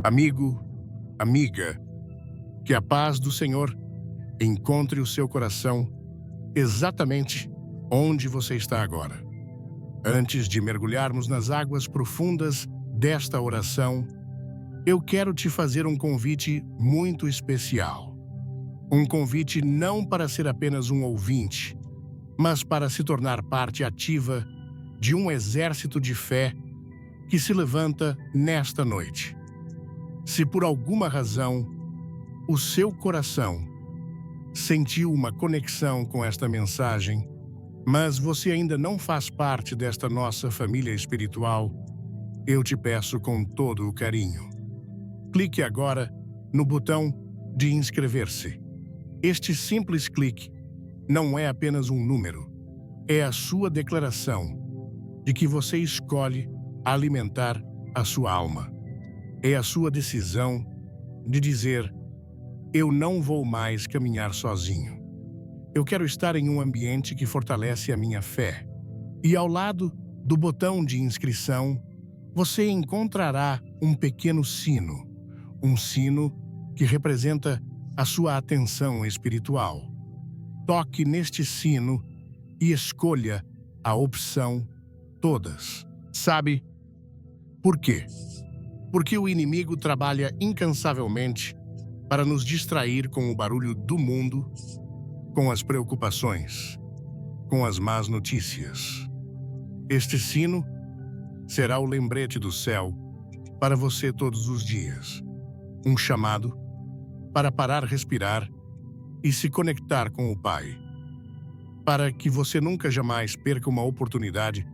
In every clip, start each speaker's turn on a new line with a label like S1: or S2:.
S1: Amigo, amiga, que a paz do Senhor encontre o seu coração exatamente onde você está agora. Antes de mergulharmos nas águas profundas desta oração, eu quero te fazer um convite muito especial. Um convite não para ser apenas um ouvinte, mas para se tornar parte ativa de um exército de fé que se levanta nesta noite. Se por alguma razão o seu coração sentiu uma conexão com esta mensagem, mas você ainda não faz parte desta nossa família espiritual, eu te peço com todo o carinho. Clique agora no botão de inscrever-se. Este simples clique não é apenas um número, é a sua declaração de que você escolhe alimentar a sua alma. É a sua decisão de dizer: eu não vou mais caminhar sozinho. Eu quero estar em um ambiente que fortalece a minha fé. E ao lado do botão de inscrição, você encontrará um pequeno sino, um sino que representa a sua atenção espiritual. Toque neste sino e escolha a opção todas. Sabe por quê? Porque o inimigo trabalha incansavelmente para nos distrair com o barulho do mundo, com as preocupações, com as más notícias. Este sino será o lembrete do céu para você todos os dias. Um chamado para parar, respirar e se conectar com o Pai. Para que você nunca jamais perca uma oportunidade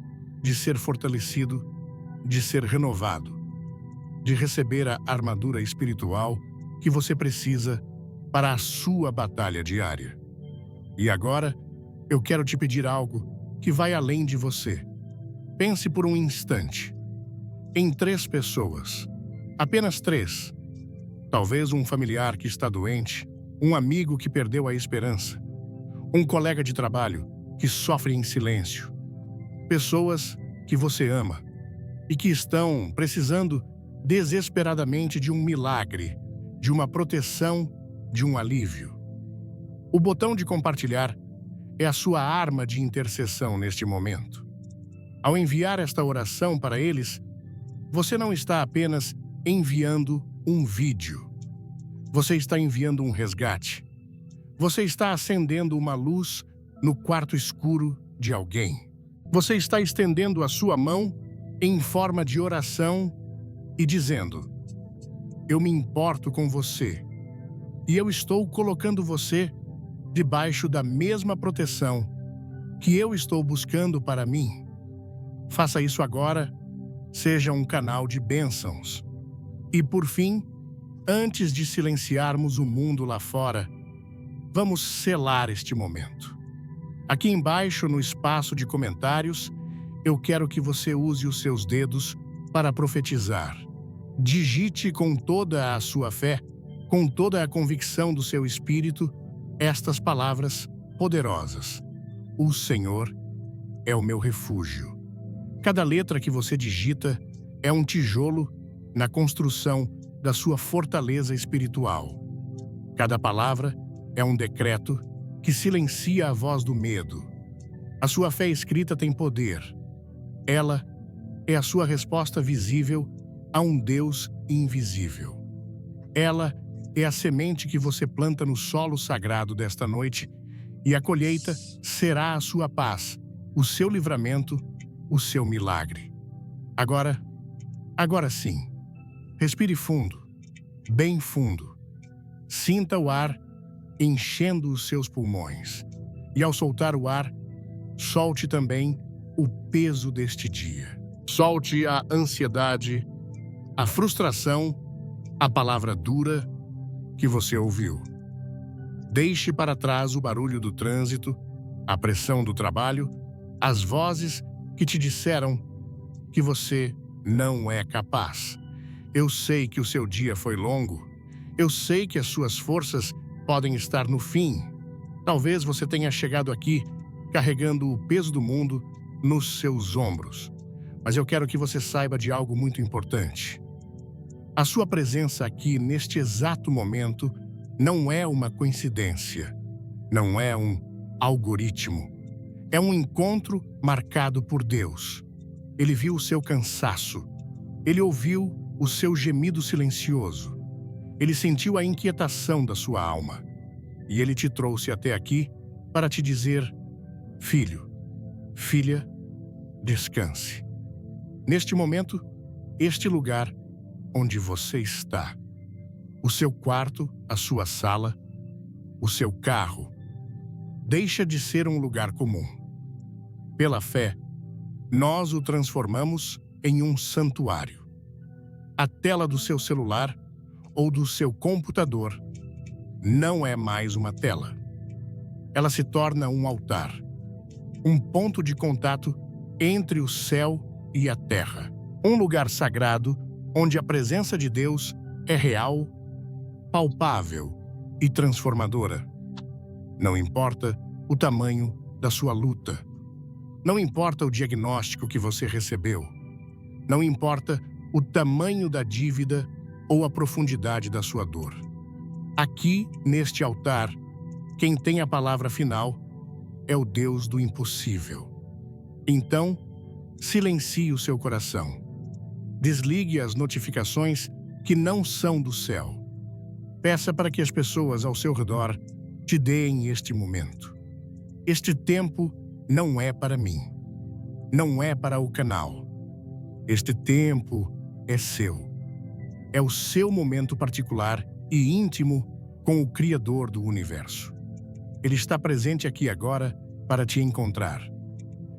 S1: de ser fortalecido, de ser renovado, de receber a armadura espiritual que você precisa para a sua batalha diária. E agora, eu quero te pedir algo que vai além de você. Pense por um instante em 3 pessoas, apenas 3. Talvez um familiar que está doente, um amigo que perdeu a esperança, um colega de trabalho que sofre em silêncio. Pessoas que você ama e que estão precisando desesperadamente de um milagre, de uma proteção, de um alívio. O botão de compartilhar é a sua arma de intercessão neste momento. Ao enviar esta oração para eles, você não está apenas enviando um vídeo. Você está enviando um resgate. Você está acendendo uma luz no quarto escuro de alguém. Você está estendendo a sua mão em forma de oração e dizendo: eu me importo com você e eu estou colocando você debaixo da mesma proteção que eu estou buscando para mim. Faça isso agora, seja um canal de bênçãos. E por fim, antes de silenciarmos o mundo lá fora, vamos selar este momento. Aqui embaixo, no espaço de comentários, eu quero que você use os seus dedos para profetizar. Digite com toda a sua fé, com toda a convicção do seu espírito, estas palavras poderosas: o Senhor é o meu refúgio. Cada letra que você digita é um tijolo na construção da sua fortaleza espiritual. Cada palavra é um decreto que silencia a voz do medo. A sua fé escrita tem poder. Ela é a sua resposta visível a um Deus invisível. Ela é a semente que você planta no solo sagrado desta noite, e a colheita será a sua paz, o seu livramento, o seu milagre. Agora sim, respire fundo, bem fundo. Sinta o ar enchendo os seus pulmões. E ao soltar o ar, solte também o peso deste dia. Solte a ansiedade, a frustração, a palavra dura que você ouviu. Deixe para trás o barulho do trânsito, a pressão do trabalho, as vozes que te disseram que você não é capaz. Eu sei que o seu dia foi longo. Eu sei que as suas forças podem estar no fim. Talvez você tenha chegado aqui carregando o peso do mundo nos seus ombros. Mas eu quero que você saiba de algo muito importante. A sua presença aqui, neste exato momento, não é uma coincidência, não é um algoritmo. É um encontro marcado por Deus. Ele viu o seu cansaço. Ele ouviu o seu gemido silencioso. Ele sentiu a inquietação da sua alma. E ele te trouxe até aqui para te dizer: filho, filha, descanse. Neste momento, este lugar onde você está, o seu quarto, a sua sala, o seu carro, deixa de ser um lugar comum. Pela fé, nós o transformamos em um santuário. A tela do seu celular ou do seu computador não é mais uma tela. Ela se torna um altar, um ponto de contato entre o céu e a terra, um lugar sagrado onde a presença de Deus é real, palpável e transformadora. Não importa o tamanho da sua luta. Não importa o diagnóstico que você recebeu. Não importa o tamanho da dívida ou a profundidade da sua dor. Aqui, neste altar, quem tem a palavra final é o Deus do impossível. Então, silencie o seu coração. Desligue as notificações que não são do céu. Peça para que as pessoas ao seu redor te deem este momento. Este tempo não é para mim. Não é para o canal. Este tempo é seu. É o seu momento particular e íntimo com o Criador do Universo. Ele está presente aqui agora para te encontrar.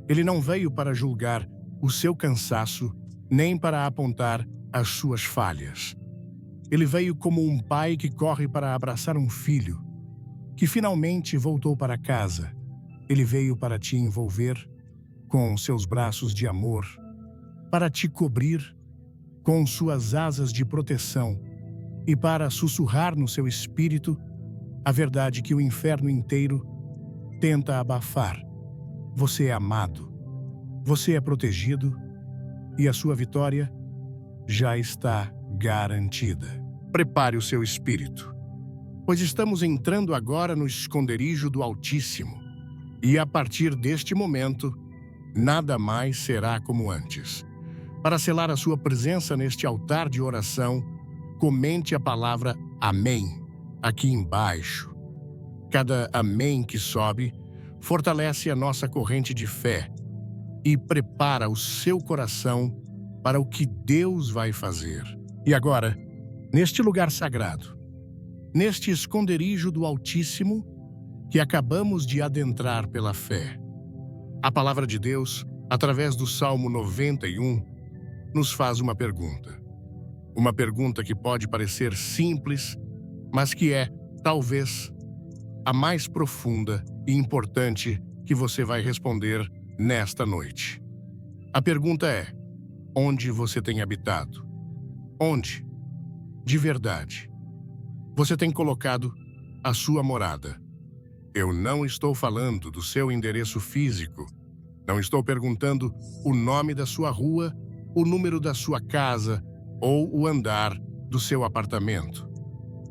S1: Ele não veio para julgar o seu cansaço, nem para apontar as suas falhas. Ele veio como um pai que corre para abraçar um filho, que finalmente voltou para casa. Ele veio para te envolver com seus braços de amor, para te cobrir com suas asas de proteção e para sussurrar no seu espírito a verdade que o inferno inteiro tenta abafar. Você é amado, você é protegido e a sua vitória já está garantida. Prepare o seu espírito, pois estamos entrando agora no esconderijo do Altíssimo e a partir deste momento, nada mais será como antes. Para selar a sua presença neste altar de oração, comente a palavra Amém aqui embaixo. Cada amém que sobe fortalece a nossa corrente de fé e prepara o seu coração para o que Deus vai fazer. E agora, neste lugar sagrado, neste esconderijo do Altíssimo que acabamos de adentrar pela fé, a palavra de Deus, através do Salmo 91, nos faz uma pergunta. Uma pergunta que pode parecer simples, mas que é, talvez, a mais profunda e importante que você vai responder nesta noite. A pergunta é: onde você tem habitado? Onde, de verdade, você tem colocado a sua morada? Eu não estou falando do seu endereço físico. Não estou perguntando o nome da sua rua, o número da sua casa ou o andar do seu apartamento.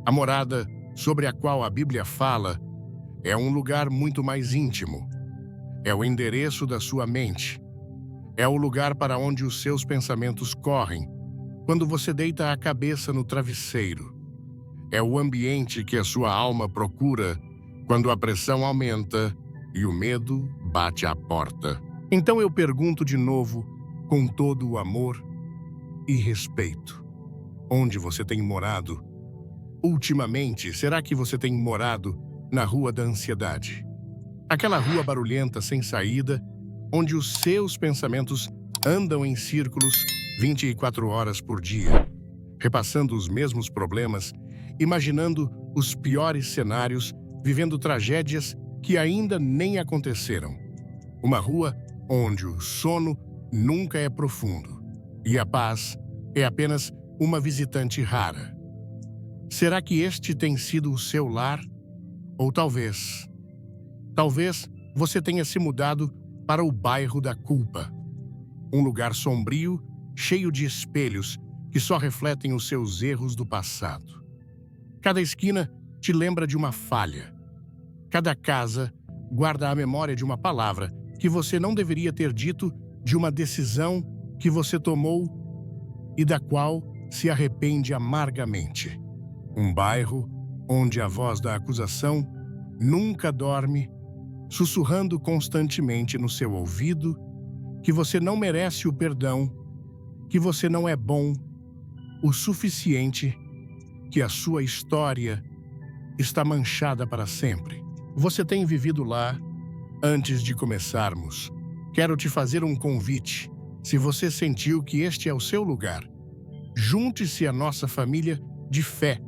S1: A morada sobre a qual a Bíblia fala é um lugar muito mais íntimo. É o endereço da sua mente. É o lugar para onde os seus pensamentos correm quando você deita a cabeça no travesseiro. É o ambiente que a sua alma procura quando a pressão aumenta e o medo bate à porta. Então eu pergunto de novo, com todo o amor e respeito: onde você tem morado? Ultimamente, será que você tem morado na rua da ansiedade? Aquela rua barulhenta sem saída, onde os seus pensamentos andam em círculos 24 horas por dia, repassando os mesmos problemas, imaginando os piores cenários, vivendo tragédias que ainda nem aconteceram. Uma rua onde o sono nunca é profundo e a paz é apenas uma visitante rara. Será que este tem sido o seu lar? Ou talvez você tenha se mudado para o bairro da culpa, um lugar sombrio, cheio de espelhos que só refletem os seus erros do passado. Cada esquina te lembra de uma falha. Cada casa guarda a memória de uma palavra que você não deveria ter dito, de uma decisão que você tomou e da qual se arrepende amargamente. Um bairro onde a voz da acusação nunca dorme, sussurrando constantemente no seu ouvido que você não merece o perdão, que você não é bom o suficiente, que a sua história está manchada para sempre. Você tem vivido lá. Antes de começarmos, quero te fazer um convite. Se você sentiu que este é o seu lugar, junte-se à nossa família de fé,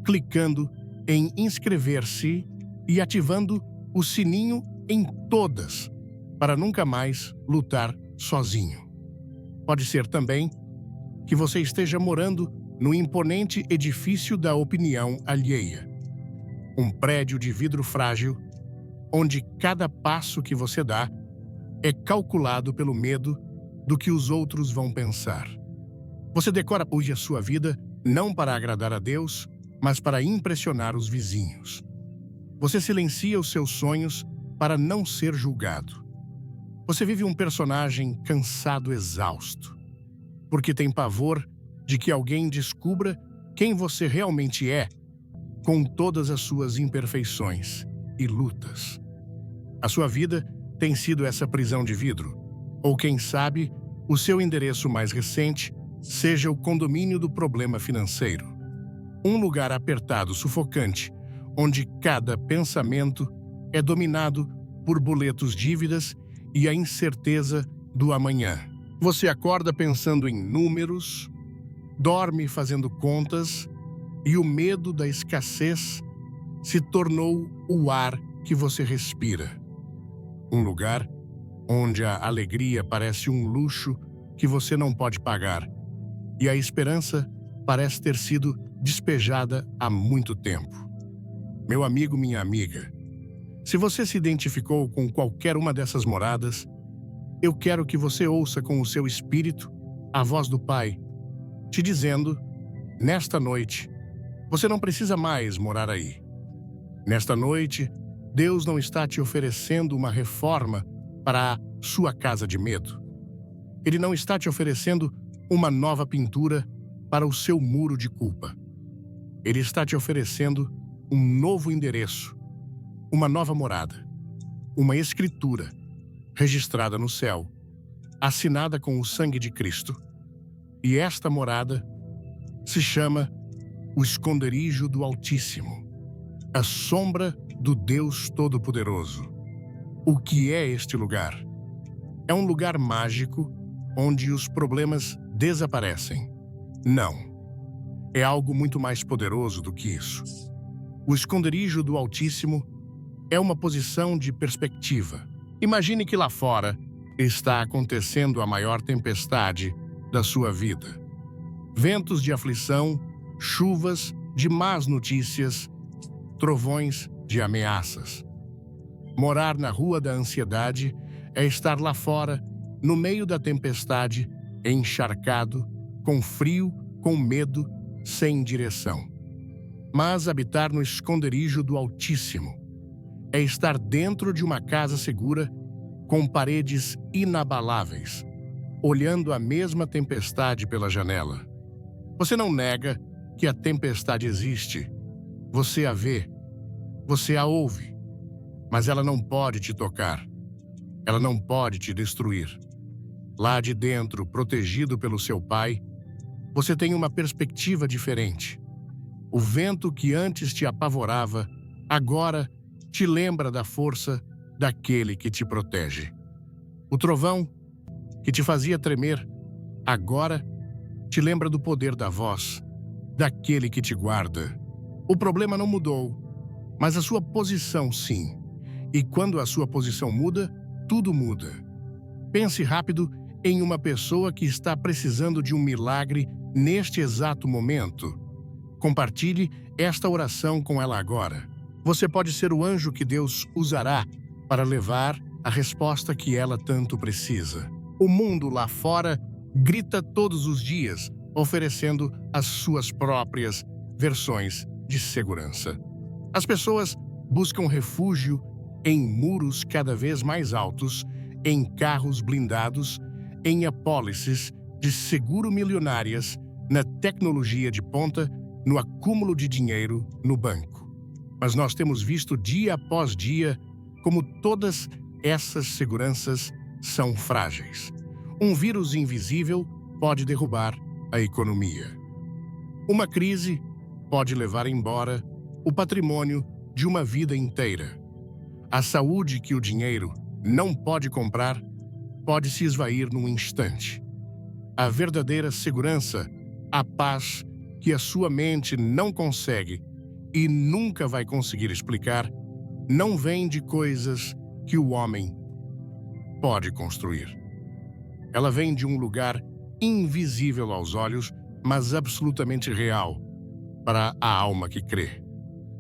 S1: clicando em inscrever-se e ativando o sininho em todas, para nunca mais lutar sozinho. Pode ser também que você esteja morando no imponente edifício da opinião alheia, um prédio de vidro frágil, onde cada passo que você dá é calculado pelo medo do que os outros vão pensar. Você decora hoje a sua vida não para agradar a Deus, mas para impressionar os vizinhos. Você silencia os seus sonhos para não ser julgado. Você vive um personagem cansado, exausto, porque tem pavor de que alguém descubra quem você realmente é, com todas as suas imperfeições e lutas. A sua vida tem sido essa prisão de vidro, ou quem sabe, o seu endereço mais recente seja o condomínio do problema financeiro. Um lugar apertado, sufocante, onde cada pensamento é dominado por boletos, dívidas e a incerteza do amanhã. Você acorda pensando em números, dorme fazendo contas e o medo da escassez se tornou o ar que você respira. Um lugar onde a alegria parece um luxo que você não pode pagar e a esperança parece ter sido despejada há muito tempo. Meu amigo, minha amiga, se você se identificou com qualquer uma dessas moradas, eu quero que você ouça com o seu espírito a voz do Pai, te dizendo, nesta noite, você não precisa mais morar aí. Nesta noite, Deus não está te oferecendo uma reforma para a sua casa de medo. Ele não está te oferecendo uma nova pintura para o seu muro de culpa. Ele está te oferecendo um novo endereço, uma nova morada, uma escritura registrada no céu, assinada com o sangue de Cristo. E esta morada se chama o esconderijo do Altíssimo, a sombra do Deus Todo-Poderoso. O que é este lugar? É um lugar mágico onde os problemas desaparecem. Não. É algo muito mais poderoso do que isso. O esconderijo do Altíssimo é uma posição de perspectiva. Imagine que lá fora está acontecendo a maior tempestade da sua vida. Ventos de aflição, chuvas de más notícias, trovões de ameaças. Morar na rua da ansiedade é estar lá fora, no meio da tempestade, encharcado, com frio, com medo, sem direção. Mas habitar no esconderijo do Altíssimo é estar dentro de uma casa segura, com paredes inabaláveis, olhando a mesma tempestade pela janela. Você não nega que a tempestade existe. Você a vê, você a ouve, mas ela não pode te tocar. Ela não pode te destruir. Lá de dentro, protegido pelo seu Pai, você tem uma perspectiva diferente. O vento que antes te apavorava, agora te lembra da força daquele que te protege. O trovão que te fazia tremer, agora te lembra do poder da voz, daquele que te guarda. O problema não mudou, mas a sua posição sim. E quando a sua posição muda, tudo muda. Pense rápido em uma pessoa que está precisando de um milagre neste exato momento. Compartilhe esta oração com ela agora. Você pode ser o anjo que Deus usará para levar a resposta que ela tanto precisa. O mundo lá fora grita todos os dias oferecendo as suas próprias versões de segurança. As pessoas buscam refúgio em muros cada vez mais altos, em carros blindados, em apólices de seguro milionárias, na tecnologia de ponta, no acúmulo de dinheiro no banco. Mas nós temos visto dia após dia como todas essas seguranças são frágeis. Um vírus invisível pode derrubar a economia. Uma crise pode levar embora o patrimônio de uma vida inteira. A saúde que o dinheiro não pode comprar pode se esvair num instante. A verdadeira segurança, a paz que a sua mente não consegue e nunca vai conseguir explicar, não vem de coisas que o homem pode construir. Ela vem de um lugar invisível aos olhos, mas absolutamente real para a alma que crê.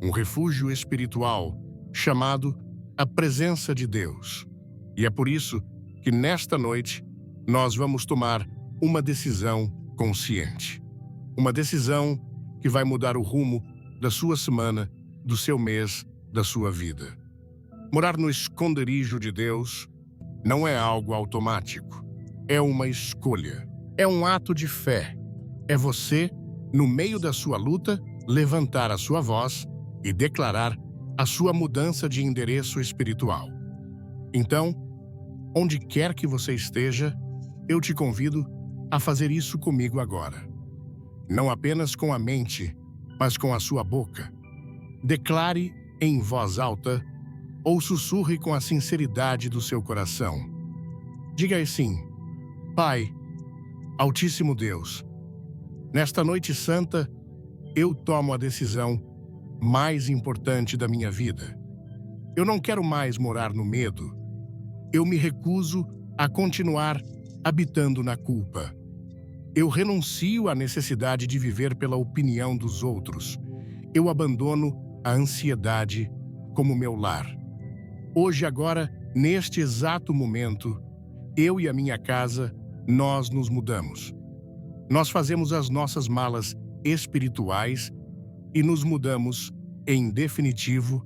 S1: Um refúgio espiritual chamado a presença de Deus. E é por isso que nesta noite nós vamos tomar uma decisão consciente. Uma decisão que vai mudar o rumo da sua semana, do seu mês, da sua vida. Morar no esconderijo de Deus não é algo automático. É uma escolha. É um ato de fé. É você, no meio da sua luta, levantar a sua voz e declarar a sua mudança de endereço espiritual. Então, onde quer que você esteja, eu te convido a fazer isso comigo agora. Não apenas com a mente, mas com a sua boca. Declare em voz alta ou sussurre com a sinceridade do seu coração. Diga assim: Pai, Altíssimo Deus, nesta noite santa, eu tomo a decisão mais importante da minha vida. Eu não quero mais morar no medo. Eu me recuso a continuar habitando na culpa. Eu renuncio à necessidade de viver pela opinião dos outros. Eu abandono a ansiedade como meu lar. Hoje, agora, neste exato momento, eu e a minha casa, nós nos mudamos. Nós fazemos as nossas malas espirituais e nos mudamos, em definitivo,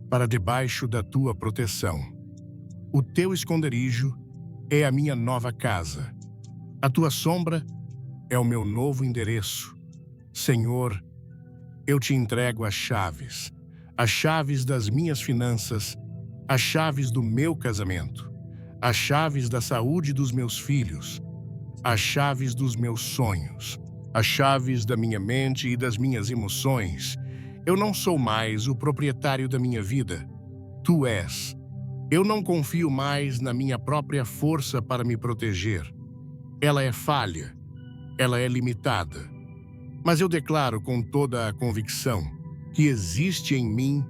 S1: para debaixo da tua proteção. O teu esconderijo é a minha nova casa. A tua sombra é o meu novo endereço. Senhor, eu te entrego as chaves das minhas finanças, as chaves do meu casamento, as chaves da saúde dos meus filhos, as chaves dos meus sonhos, as chaves da minha mente e das minhas emoções. Eu não sou mais o proprietário da minha vida. Tu és. Eu não confio mais na minha própria força para me proteger. Ela é falha. Ela é limitada. Mas eu declaro com toda a convicção que existe em mim,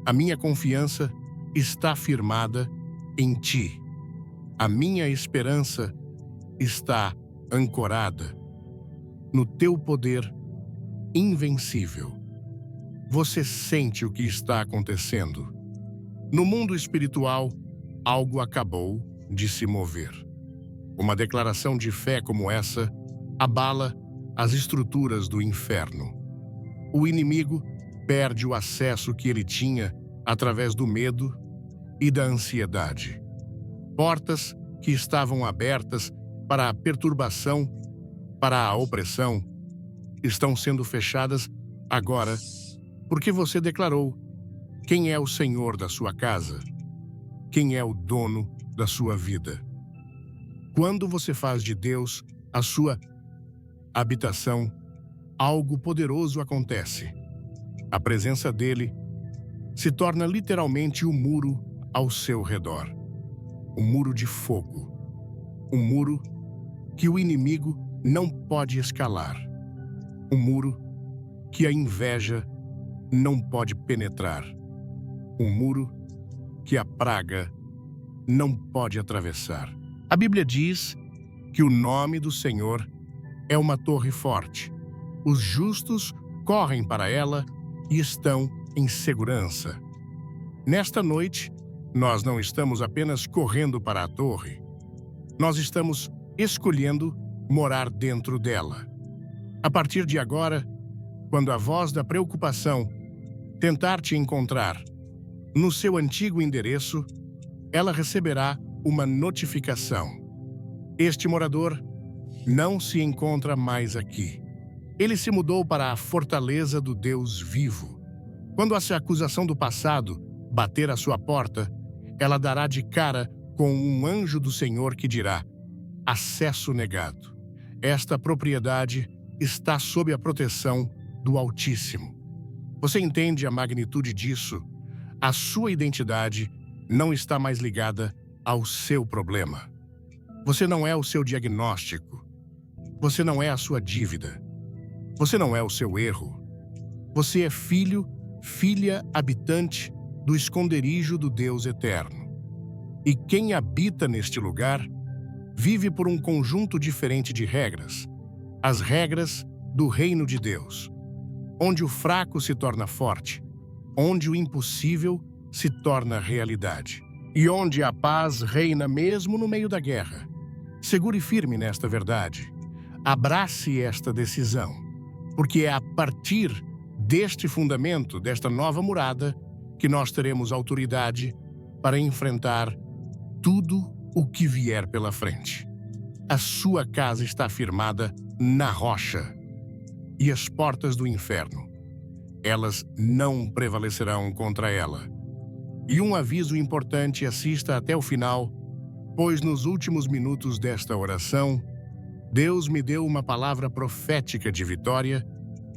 S1: a minha confiança está firmada em ti. A minha esperança está ancorada no teu poder invencível. Você sente o que está acontecendo. No mundo espiritual, algo acabou de se mover. Uma declaração de fé como essa abala as estruturas do inferno. O inimigo perde o acesso que ele tinha através do medo e da ansiedade. Portas que estavam abertas para a perturbação, para a opressão, estão sendo fechadas agora porque você declarou quem é o Senhor da sua casa, quem é o dono da sua vida. Quando você faz de Deus a sua habitação, algo poderoso acontece. A presença dele se torna literalmente o muro ao seu redor. Um muro de fogo. Um muro que o inimigo não pode escalar. Um muro que a inveja não pode penetrar. Um muro que a praga não pode atravessar. A Bíblia diz que o nome do Senhor é uma torre forte. Os justos correm para ela e estão em segurança. Nesta noite, nós não estamos apenas correndo para a torre. Nós estamos escolhendo morar dentro dela. A partir de agora, quando a voz da preocupação tentar te encontrar no seu antigo endereço, ela receberá uma notificação. Este morador não se encontra mais aqui. Ele se mudou para a fortaleza do Deus vivo. Quando essa acusação do passado bater à sua porta, ela dará de cara com um anjo do Senhor que dirá: acesso negado. Esta propriedade está sob a proteção do Altíssimo. Você entende a magnitude disso? A sua identidade não está mais ligada ao seu problema. Você não é o seu diagnóstico. Você não é a sua dívida. Você não é o seu erro. Você é filho, filha habitante do esconderijo do Deus eterno. E quem habita neste lugar vive por um conjunto diferente de regras, as regras do reino de Deus, onde o fraco se torna forte, onde o impossível se torna realidade e onde a paz reina mesmo no meio da guerra. Segure firme nesta verdade. Abrace esta decisão, porque é a partir deste fundamento, desta nova morada, que nós teremos autoridade para enfrentar tudo o que vier pela frente. A sua casa está firmada na rocha, e as portas do inferno, elas não prevalecerão contra ela. E um aviso importante: assista até o final, pois nos últimos minutos desta oração, Deus me deu uma palavra profética de vitória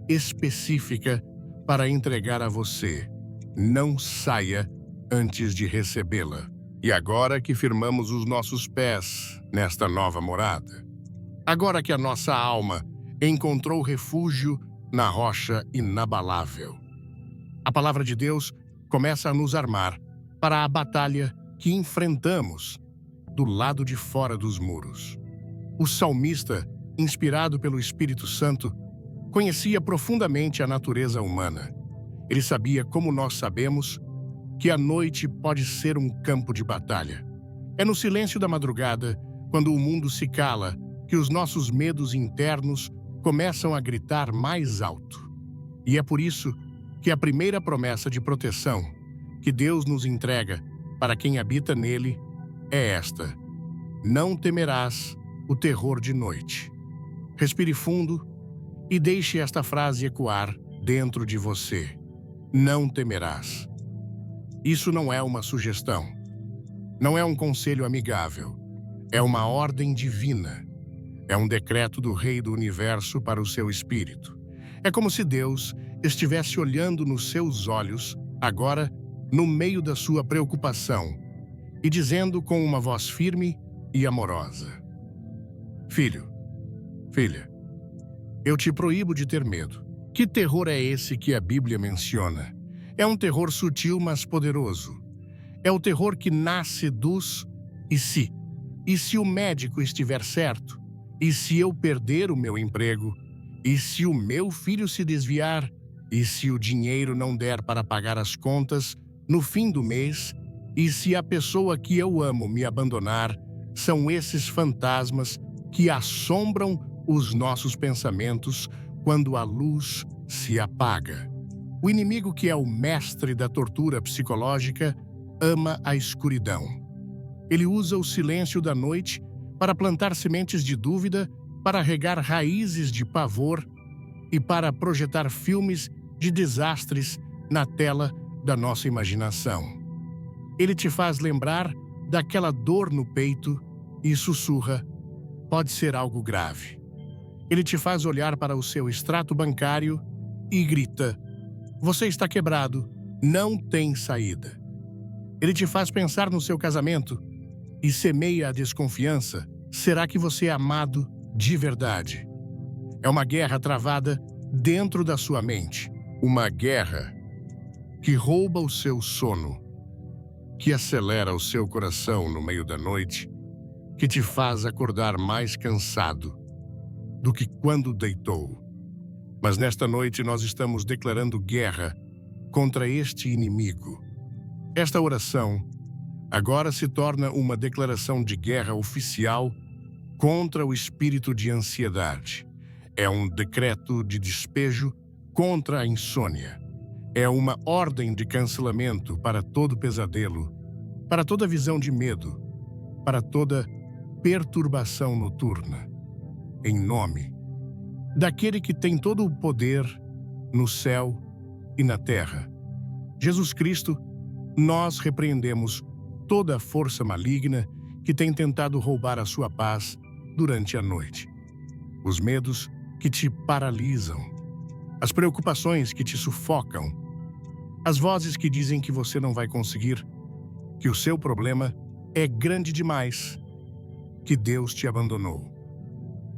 S1: específica para entregar a você. Não saia antes de recebê-la. E agora que firmamos os nossos pés nesta nova morada, agora que a nossa alma encontrou refúgio na rocha inabalável, a palavra de Deus começa a nos armar para a batalha que enfrentamos do lado de fora dos muros. O salmista, inspirado pelo Espírito Santo, conhecia profundamente a natureza humana. Ele sabia, como nós sabemos, que a noite pode ser um campo de batalha. É no silêncio da madrugada, quando o mundo se cala, que os nossos medos internos começam a gritar mais alto. E é por isso que a primeira promessa de proteção que Deus nos entrega para quem habita nele é esta: não temerás o terror de noite. Respire fundo e deixe esta frase ecoar dentro de você. Não temerás. Isso não é uma sugestão. Não é um conselho amigável. É uma ordem divina. É um decreto do Rei do Universo para o seu espírito. É como se Deus estivesse olhando nos seus olhos, agora, no meio da sua preocupação, e dizendo com uma voz firme e amorosa: filho, filha, eu te proíbo de ter medo. Que terror é esse que a Bíblia menciona? É um terror sutil, mas poderoso. É o terror que nasce dos "e se?". E se o médico estiver certo? E se eu perder o meu emprego? E se o meu filho se desviar? E se o dinheiro não der para pagar as contas no fim do mês? E se a pessoa que eu amo me abandonar? São esses fantasmas que assombram os nossos pensamentos quando a luz se apaga. O inimigo, que é o mestre da tortura psicológica, ama a escuridão. Ele usa o silêncio da noite para plantar sementes de dúvida, para regar raízes de pavor e para projetar filmes de desastres na tela da nossa imaginação. Ele te faz lembrar daquela dor no peito e sussurra: pode ser algo grave. Ele te faz olhar para o seu extrato bancário e grita: você está quebrado, não tem saída. Ele te faz pensar no seu casamento e semeia a desconfiança: será que você é amado de verdade? É uma guerra travada dentro da sua mente. Uma guerra que rouba o seu sono, que acelera o seu coração no meio da noite, que te faz acordar mais cansado do que quando deitou. Mas nesta noite nós estamos declarando guerra contra este inimigo. Esta oração agora se torna uma declaração de guerra oficial contra o espírito de ansiedade. É um decreto de despejo contra a insônia. É uma ordem de cancelamento para todo pesadelo, para toda visão de medo, para toda perturbação noturna. Em nome daquele que tem todo o poder no céu e na terra, Jesus Cristo, nós repreendemos toda a força maligna que tem tentado roubar a sua paz durante a noite. Os medos que te paralisam, as preocupações que te sufocam, as vozes que dizem que você não vai conseguir, que o seu problema é grande demais, que Deus te abandonou.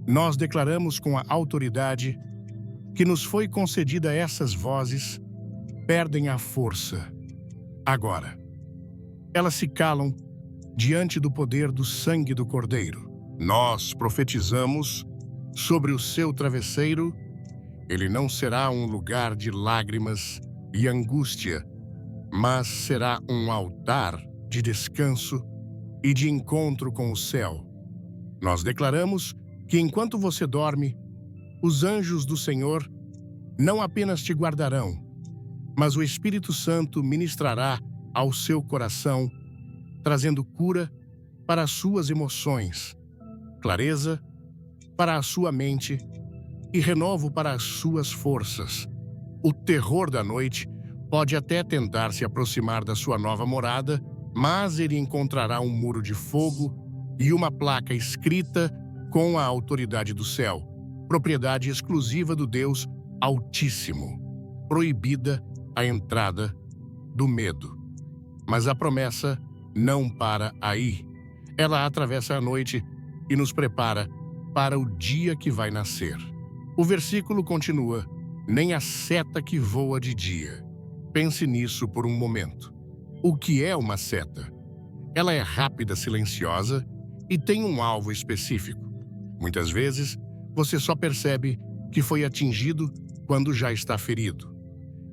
S1: Nós declaramos com a autoridade que nos foi concedida essas vozes perdem a força. Agora, elas se calam diante do poder do sangue do Cordeiro. Nós profetizamos sobre o seu travesseiro, ele não será um lugar de lágrimas e angústia, mas será um altar de descanso e de encontro com o céu. Nós declaramos que enquanto você dorme, os anjos do Senhor não apenas te guardarão, mas o Espírito Santo ministrará ao seu coração, trazendo cura para as suas emoções, clareza para a sua mente e renovo para as suas forças. O terror da noite pode até tentar se aproximar da sua nova morada, mas ele encontrará um muro de fogo e uma placa escrita com a autoridade do céu, propriedade exclusiva do Deus Altíssimo, proibida a entrada do medo. Mas a promessa não para aí. Ela atravessa a noite e nos prepara para o dia que vai nascer. O versículo continua: nem a seta que voa de dia. Pense nisso por um momento. O que é uma seta? Ela é rápida, silenciosa e tem um alvo específico. Muitas vezes, você só percebe que foi atingido quando já está ferido.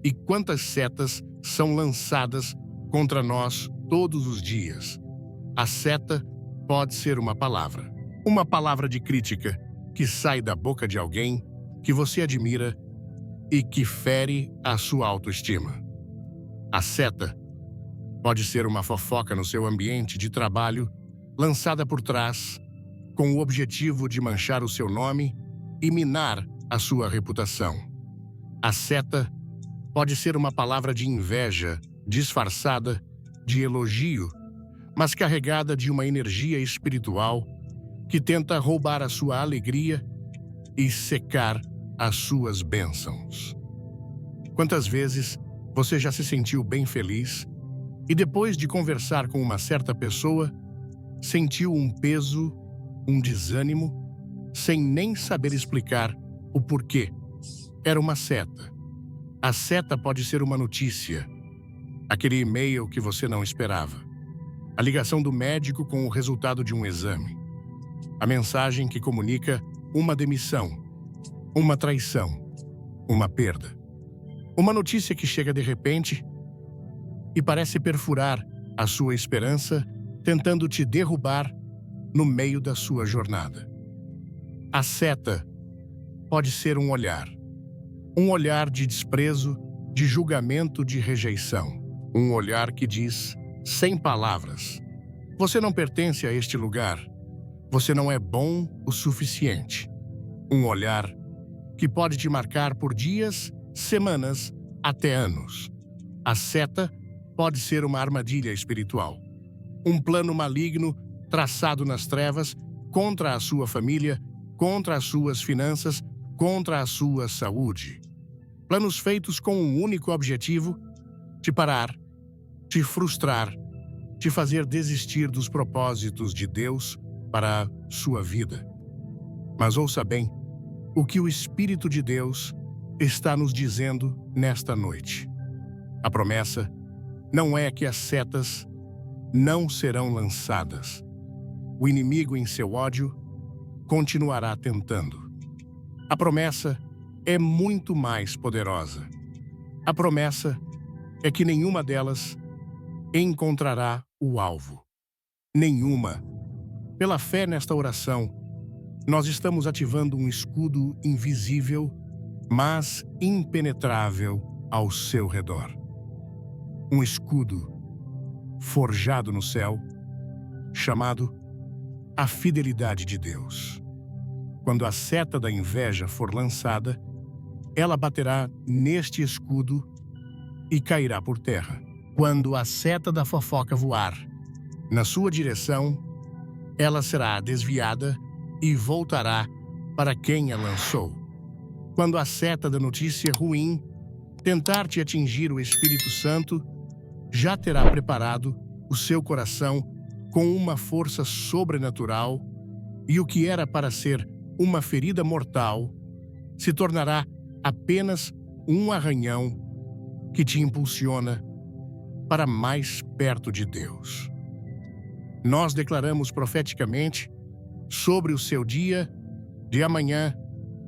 S1: E quantas setas são lançadas contra nós todos os dias? A seta pode ser uma palavra de crítica que sai da boca de alguém que você admira e que fere a sua autoestima. A seta pode ser uma fofoca no seu ambiente de trabalho, lançada por trás, com o objetivo de manchar o seu nome e minar a sua reputação. A seta pode ser uma palavra de inveja, disfarçada de elogio, mas carregada de uma energia espiritual que tenta roubar a sua alegria e secar as suas bênçãos. Quantas vezes você já se sentiu bem feliz e depois de conversar com uma certa pessoa, sentiu um peso, um desânimo, sem nem saber explicar o porquê? Era uma seta. A seta pode ser uma notícia, aquele e-mail que você não esperava, a ligação do médico com o resultado de um exame, a mensagem que comunica uma demissão, uma traição, uma perda. Uma notícia que chega de repente e parece perfurar a sua esperança, tentando te derrubar no meio da sua jornada. A seta pode ser um olhar de desprezo, de julgamento, de rejeição. Um olhar que diz, sem palavras: você não pertence a este lugar, você não é bom o suficiente. Um olhar que pode te marcar por dias, semanas, até anos. A seta pode ser uma armadilha espiritual, um plano maligno traçado nas trevas contra a sua família, contra as suas finanças, contra a sua saúde. Planos feitos com um único objetivo: te parar, te frustrar, te fazer desistir dos propósitos de Deus para a sua vida. Mas ouça bem o que o Espírito de Deus está nos dizendo nesta noite. A promessa não é que as setas não serão lançadas. O inimigo, em seu ódio, continuará tentando. A promessa é muito mais poderosa. A promessa é que nenhuma delas encontrará o alvo. Nenhuma. Pela fé nesta oração, Nós estamos ativando um escudo invisível, mas impenetrável ao seu redor. Um escudo forjado no céu, chamado a fidelidade de Deus. Quando a seta da inveja for lançada, ela baterá neste escudo e cairá por terra. Quando a seta da fofoca voar na sua direção, ela será desviada e voltará para quem a lançou. Quando a seta da notícia ruim tentar te atingir, o Espírito Santo já terá preparado o seu coração com uma força sobrenatural, e o que era para ser uma ferida mortal se tornará apenas um arranhão que te impulsiona para mais perto de Deus. Nós declaramos profeticamente sobre o seu dia de amanhã: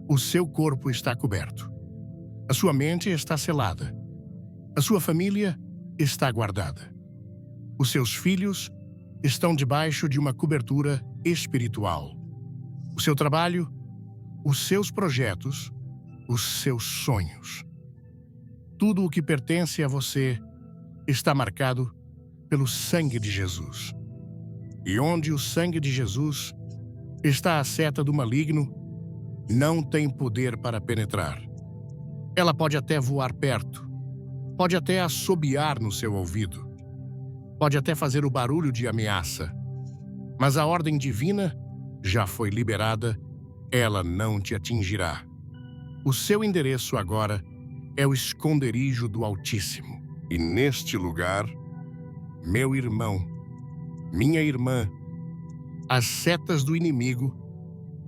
S1: o seu corpo está coberto, a sua mente está selada, a sua família está guardada, os seus filhos estão debaixo de uma cobertura espiritual, o seu trabalho, os seus projetos, os seus sonhos. Tudo o que pertence a você está marcado pelo sangue de Jesus. E onde o sangue de Jesus está, a seta do maligno não tem poder para penetrar. Ela pode até voar perto, pode até assobiar no seu ouvido, pode até fazer o barulho de ameaça, mas a ordem divina já foi liberada, ela não te atingirá. O seu endereço agora é o esconderijo do Altíssimo. E neste lugar, meu irmão, minha irmã, as setas do inimigo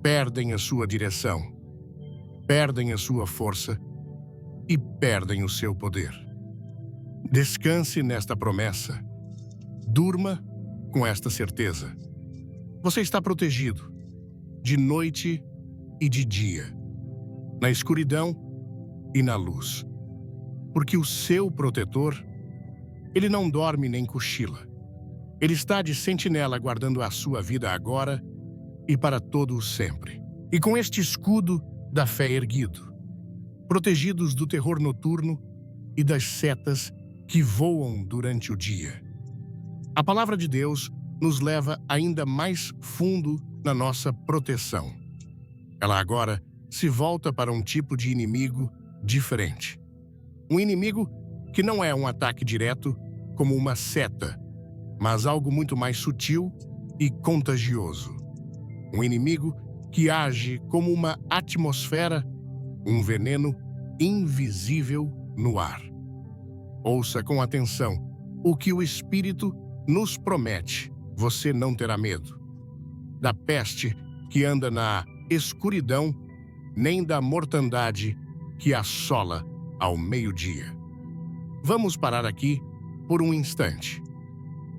S1: perdem a sua direção, perdem a sua força e perdem o seu poder. Descanse nesta promessa. Durma com esta certeza. Você está protegido, de noite e de dia, na escuridão e na luz. Porque o seu protetor, ele não dorme nem cochila. Ele está de sentinela guardando a sua vida agora e para todo o sempre. E com este escudo da fé erguido, protegidos do terror noturno e das setas que voam durante o dia. A palavra de Deus nos leva ainda mais fundo na nossa proteção. Ela agora se volta para um tipo de inimigo diferente. Um inimigo que não é um ataque direto como uma seta, mas algo muito mais sutil e contagioso. Um inimigo que age como uma atmosfera, um veneno invisível no ar. Ouça com atenção o que o Espírito nos promete. Você não terá medo da peste que anda na escuridão, nem da mortandade que assola ao meio-dia. Vamos parar aqui por um instante.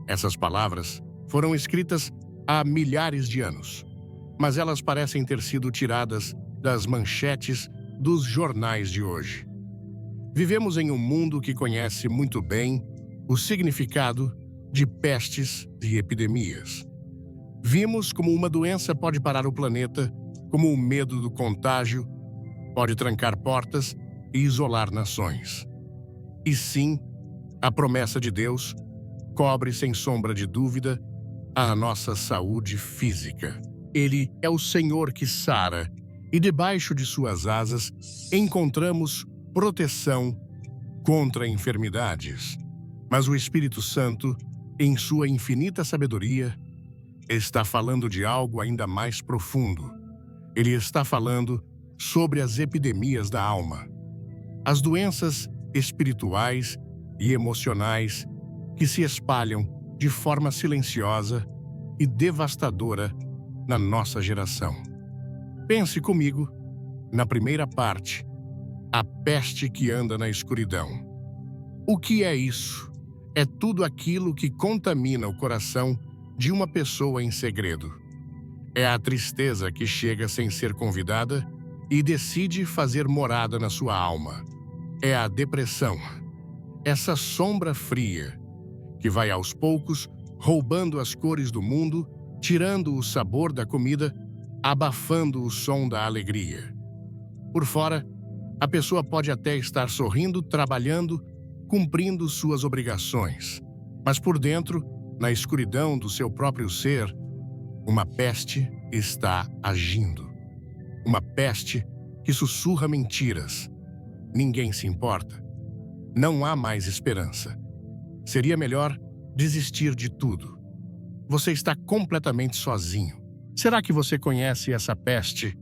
S1: Essas palavras foram escritas há milhares de anos, mas elas parecem ter sido tiradas das manchetes dos jornais de hoje. Vivemos em um mundo que conhece muito bem o significado de pestes e epidemias. Vimos como uma doença pode parar o planeta, como o medo do contágio pode trancar portas e isolar nações. E sim, a promessa de Deus cobre sem sombra de dúvida a nossa saúde física. Ele é o Senhor que sara, e debaixo de suas asas encontramos proteção contra enfermidades. Mas o Espírito Santo, em sua infinita sabedoria, está falando de algo ainda mais profundo. Ele está falando sobre as epidemias da alma, as doenças espirituais e emocionais que se espalham de forma silenciosa e devastadora na nossa geração. Pense comigo na primeira parte, a peste que anda na escuridão. O que é isso? É tudo aquilo que contamina o coração de uma pessoa em segredo. É a tristeza que chega sem ser convidada e decide fazer morada na sua alma. É a depressão, essa sombra fria que vai aos poucos roubando as cores do mundo, tirando o sabor da comida abafando o som da alegria. Por fora, a pessoa pode até estar sorrindo, trabalhando, cumprindo suas obrigações, mas por dentro, na escuridão do seu próprio ser, uma peste está agindo. Uma peste que sussurra mentiras. Ninguém se importa. Não há mais esperança. Seria melhor desistir de tudo. Você está completamente sozinho. Será que você conhece essa peste?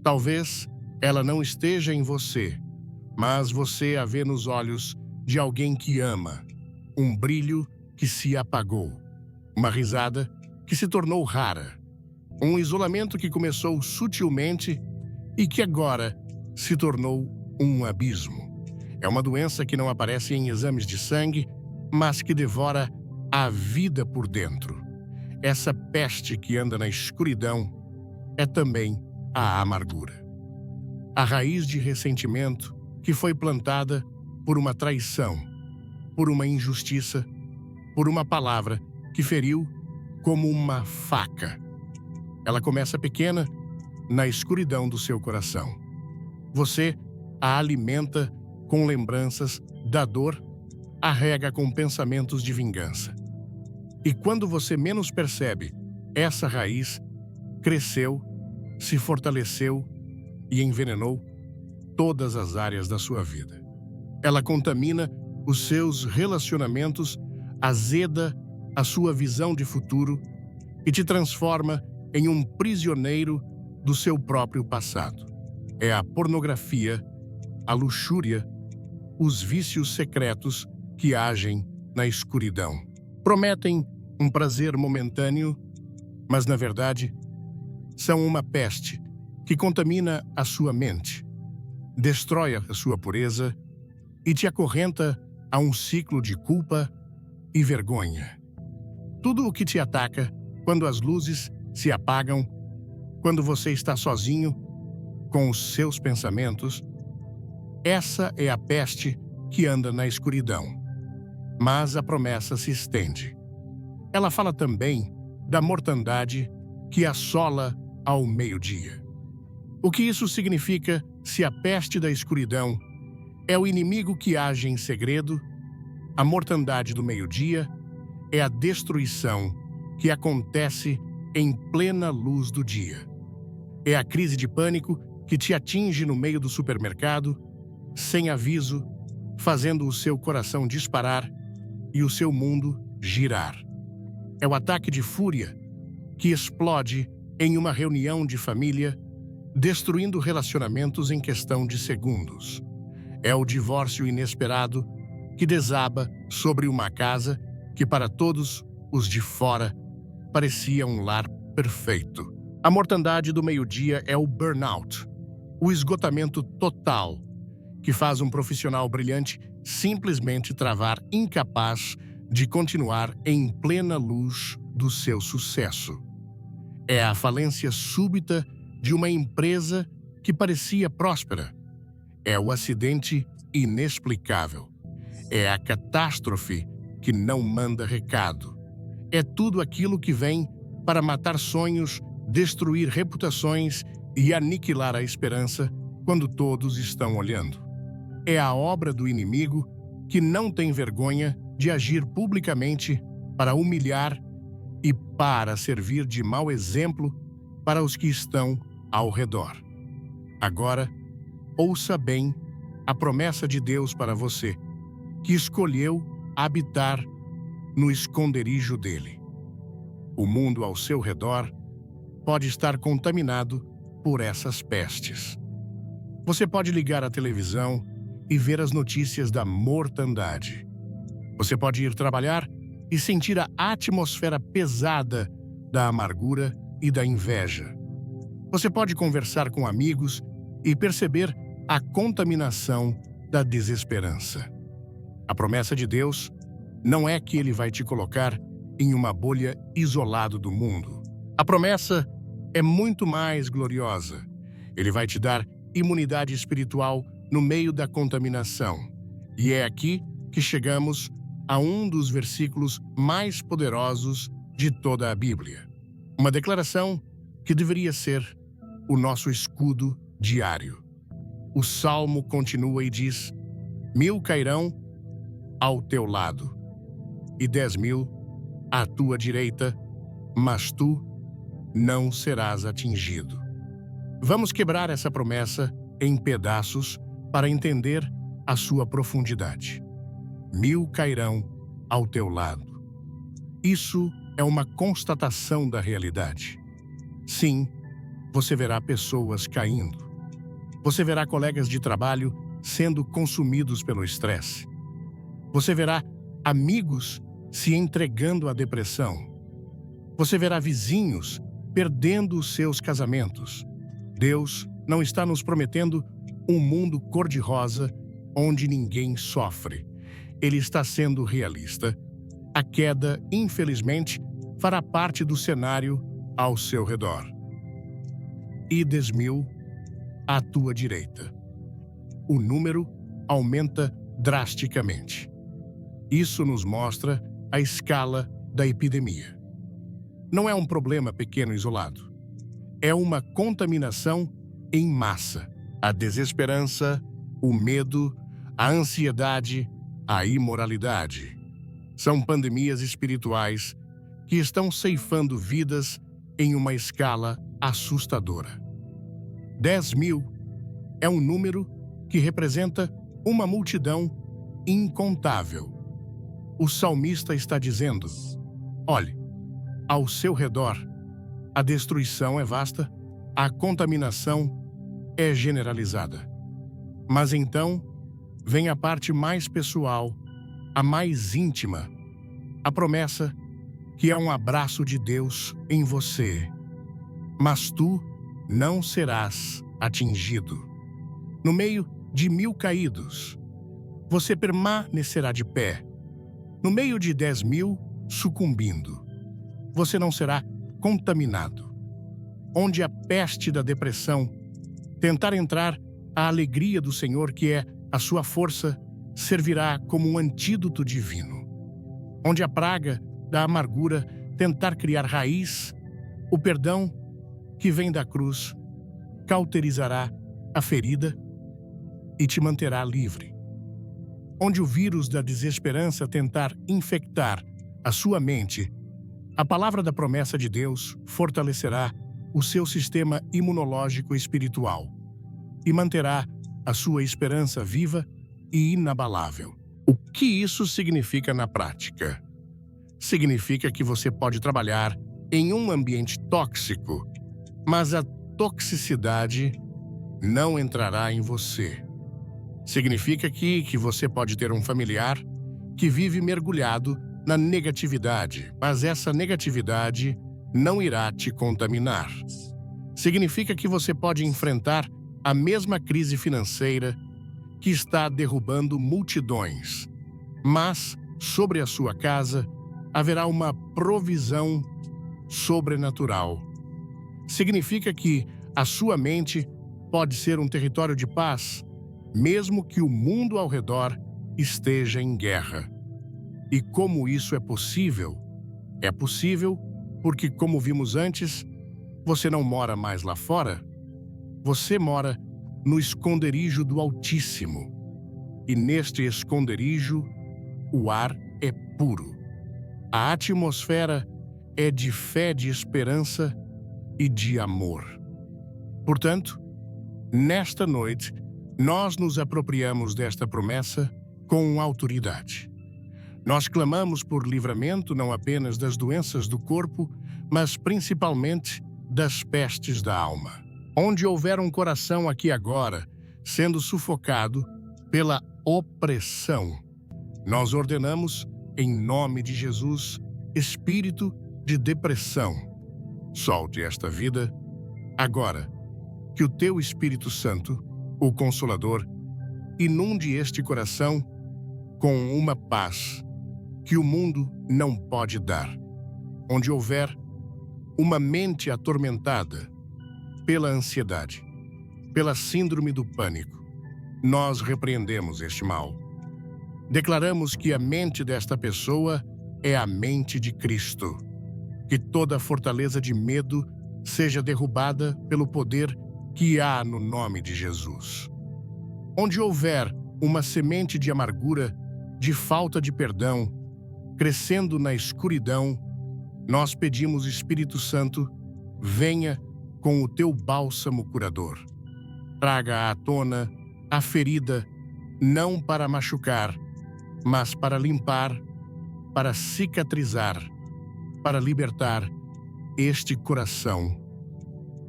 S1: Talvez ela não esteja em você, mas você a vê nos olhos de alguém que ama, um brilho que se apagou, uma risada que se tornou rara, um isolamento que começou sutilmente e que agora se tornou um abismo. É uma doença que não aparece em exames de sangue, mas que devora a vida por dentro. Essa peste que anda na escuridão é também a amargura. A raiz de ressentimento que foi plantada por uma traição, por uma injustiça, por uma palavra que feriu como uma faca. Ela começa pequena na escuridão do seu coração. Você a alimenta com lembranças da dor, a rega com pensamentos de vingança. E quando você menos percebe, essa raiz cresceu, se fortaleceu e envenenou todas as áreas da sua vida. Ela contamina os seus relacionamentos, azeda a sua visão de futuro e te transforma em um prisioneiro do seu próprio passado. É a pornografia, a luxúria, os vícios secretos que agem na escuridão. Prometem um prazer momentâneo, mas na verdade são uma peste que contamina a sua mente, destrói a sua pureza e te acorrenta a um ciclo de culpa e vergonha. Tudo o que te ataca quando as luzes se apagam, quando você está sozinho com os seus pensamentos, essa é a peste que anda na escuridão. Mas a promessa se estende. Ela fala também da mortandade que assola ao meio-dia. O que isso significa se a peste da escuridão é o inimigo que age em segredo? A mortandade do meio-dia é a destruição que acontece em plena luz do dia. É a crise de pânico que te atinge no meio do supermercado, sem aviso, fazendo o seu coração disparar e o seu mundo girar. É o ataque de fúria que explode em uma reunião de família, destruindo relacionamentos em questão de segundos. É o divórcio inesperado que desaba sobre uma casa que para todos os de fora parecia um lar perfeito. A mortandade do meio-dia é o burnout, o esgotamento total, que faz um profissional brilhante simplesmente travar, incapaz de continuar em plena luz do seu sucesso. É a falência súbita de uma empresa que parecia próspera. É o acidente inexplicável. É a catástrofe que não manda recado. É tudo aquilo que vem para matar sonhos, destruir reputações e aniquilar a esperança quando todos estão olhando. É a obra do inimigo que não tem vergonha de agir publicamente para humilhar e para servir de mau exemplo para os que estão ao redor. Agora, ouça bem a promessa de Deus para você, que escolheu habitar no esconderijo dele. O mundo ao seu redor pode estar contaminado por essas pestes. Você pode ligar a televisão e ver as notícias da mortandade. Você pode ir trabalhar e sentir a atmosfera pesada da amargura e da inveja. Você pode conversar com amigos e perceber a contaminação da desesperança. A promessa de Deus não é que Ele vai te colocar em uma bolha isolado do mundo. A promessa é muito mais gloriosa. Ele vai te dar imunidade espiritual no meio da contaminação. E é aqui que chegamos a um dos versículos mais poderosos de toda a Bíblia. Uma declaração que deveria ser o nosso escudo diário. O Salmo continua e diz: 1000 cairão ao teu lado e 10.000 à tua direita, mas tu não serás atingido. Vamos quebrar essa promessa em pedaços para entender a sua profundidade. 1000 cairão ao teu lado. Isso é uma constatação da realidade. Sim, você verá pessoas caindo. Você verá colegas de trabalho sendo consumidos pelo estresse. Você verá amigos se entregando à depressão. Você verá vizinhos perdendo os seus casamentos. Deus não está nos prometendo um mundo cor-de-rosa onde ninguém sofre. Ele está sendo realista. A queda, infelizmente, fará parte do cenário ao seu redor. E 10.000 à tua direita. O número aumenta drasticamente. Isso nos mostra a escala da epidemia. Não é um problema pequeno isolado. É uma contaminação em massa. A desesperança, o medo, a ansiedade, a imoralidade. São pandemias espirituais que estão ceifando vidas em uma escala assustadora. 10.000 é um número que representa uma multidão incontável. O salmista está dizendo: olhe, ao seu redor, a destruição é vasta, a contaminação é generalizada. Mas então, vem a parte mais pessoal, a mais íntima, a promessa que é um abraço de Deus em você. Mas tu não serás atingido. No meio de 1000 caídos, você permanecerá de pé. No meio de 10.000 sucumbindo, você não será contaminado. Onde a peste da depressão tentar entrar, a alegria do Senhor, que é a sua força, servirá como um antídoto divino. Onde a praga da amargura tentar criar raiz, o perdão que vem da cruz cauterizará a ferida e te manterá livre. Onde o vírus da desesperança tentar infectar a sua mente, a palavra da promessa de Deus fortalecerá o seu sistema imunológico espiritual e manterá a sua esperança viva e inabalável. O que isso significa na prática? Significa que você pode trabalhar em um ambiente tóxico, mas a toxicidade não entrará em você. Significa que você pode ter um familiar que vive mergulhado na negatividade, mas essa negatividade não irá te contaminar. Significa que você pode enfrentar a mesma crise financeira que está derrubando multidões, mas sobre a sua casa haverá uma provisão sobrenatural. Significa que a sua mente pode ser um território de paz, mesmo que o mundo ao redor esteja em guerra. E como isso é possível? É possível porque, como vimos antes, você não mora mais lá fora. Você mora no esconderijo do Altíssimo. E neste esconderijo, o ar é puro. A atmosfera é de fé, de esperança e de amor. Portanto, nesta noite, nós nos apropriamos desta promessa com autoridade. Nós clamamos por livramento não apenas das doenças do corpo, mas principalmente das pestes da alma. Onde houver um coração aqui agora sendo sufocado pela opressão, nós ordenamos, em nome de Jesus, espírito de depressão, solte esta vida agora, que o teu Espírito Santo, o Consolador, inunde este coração com uma paz que o mundo não pode dar. Onde houver uma mente atormentada pela ansiedade, pela síndrome do pânico, nós repreendemos este mal. Declaramos que a mente desta pessoa é a mente de Cristo, que toda fortaleza de medo seja derrubada pelo poder que há no nome de Jesus. Onde houver uma semente de amargura, de falta de perdão, crescendo na escuridão, nós pedimos, Espírito Santo, venha com o teu bálsamo curador. Traga à tona a ferida, não para machucar, mas para limpar, para cicatrizar, para libertar este coração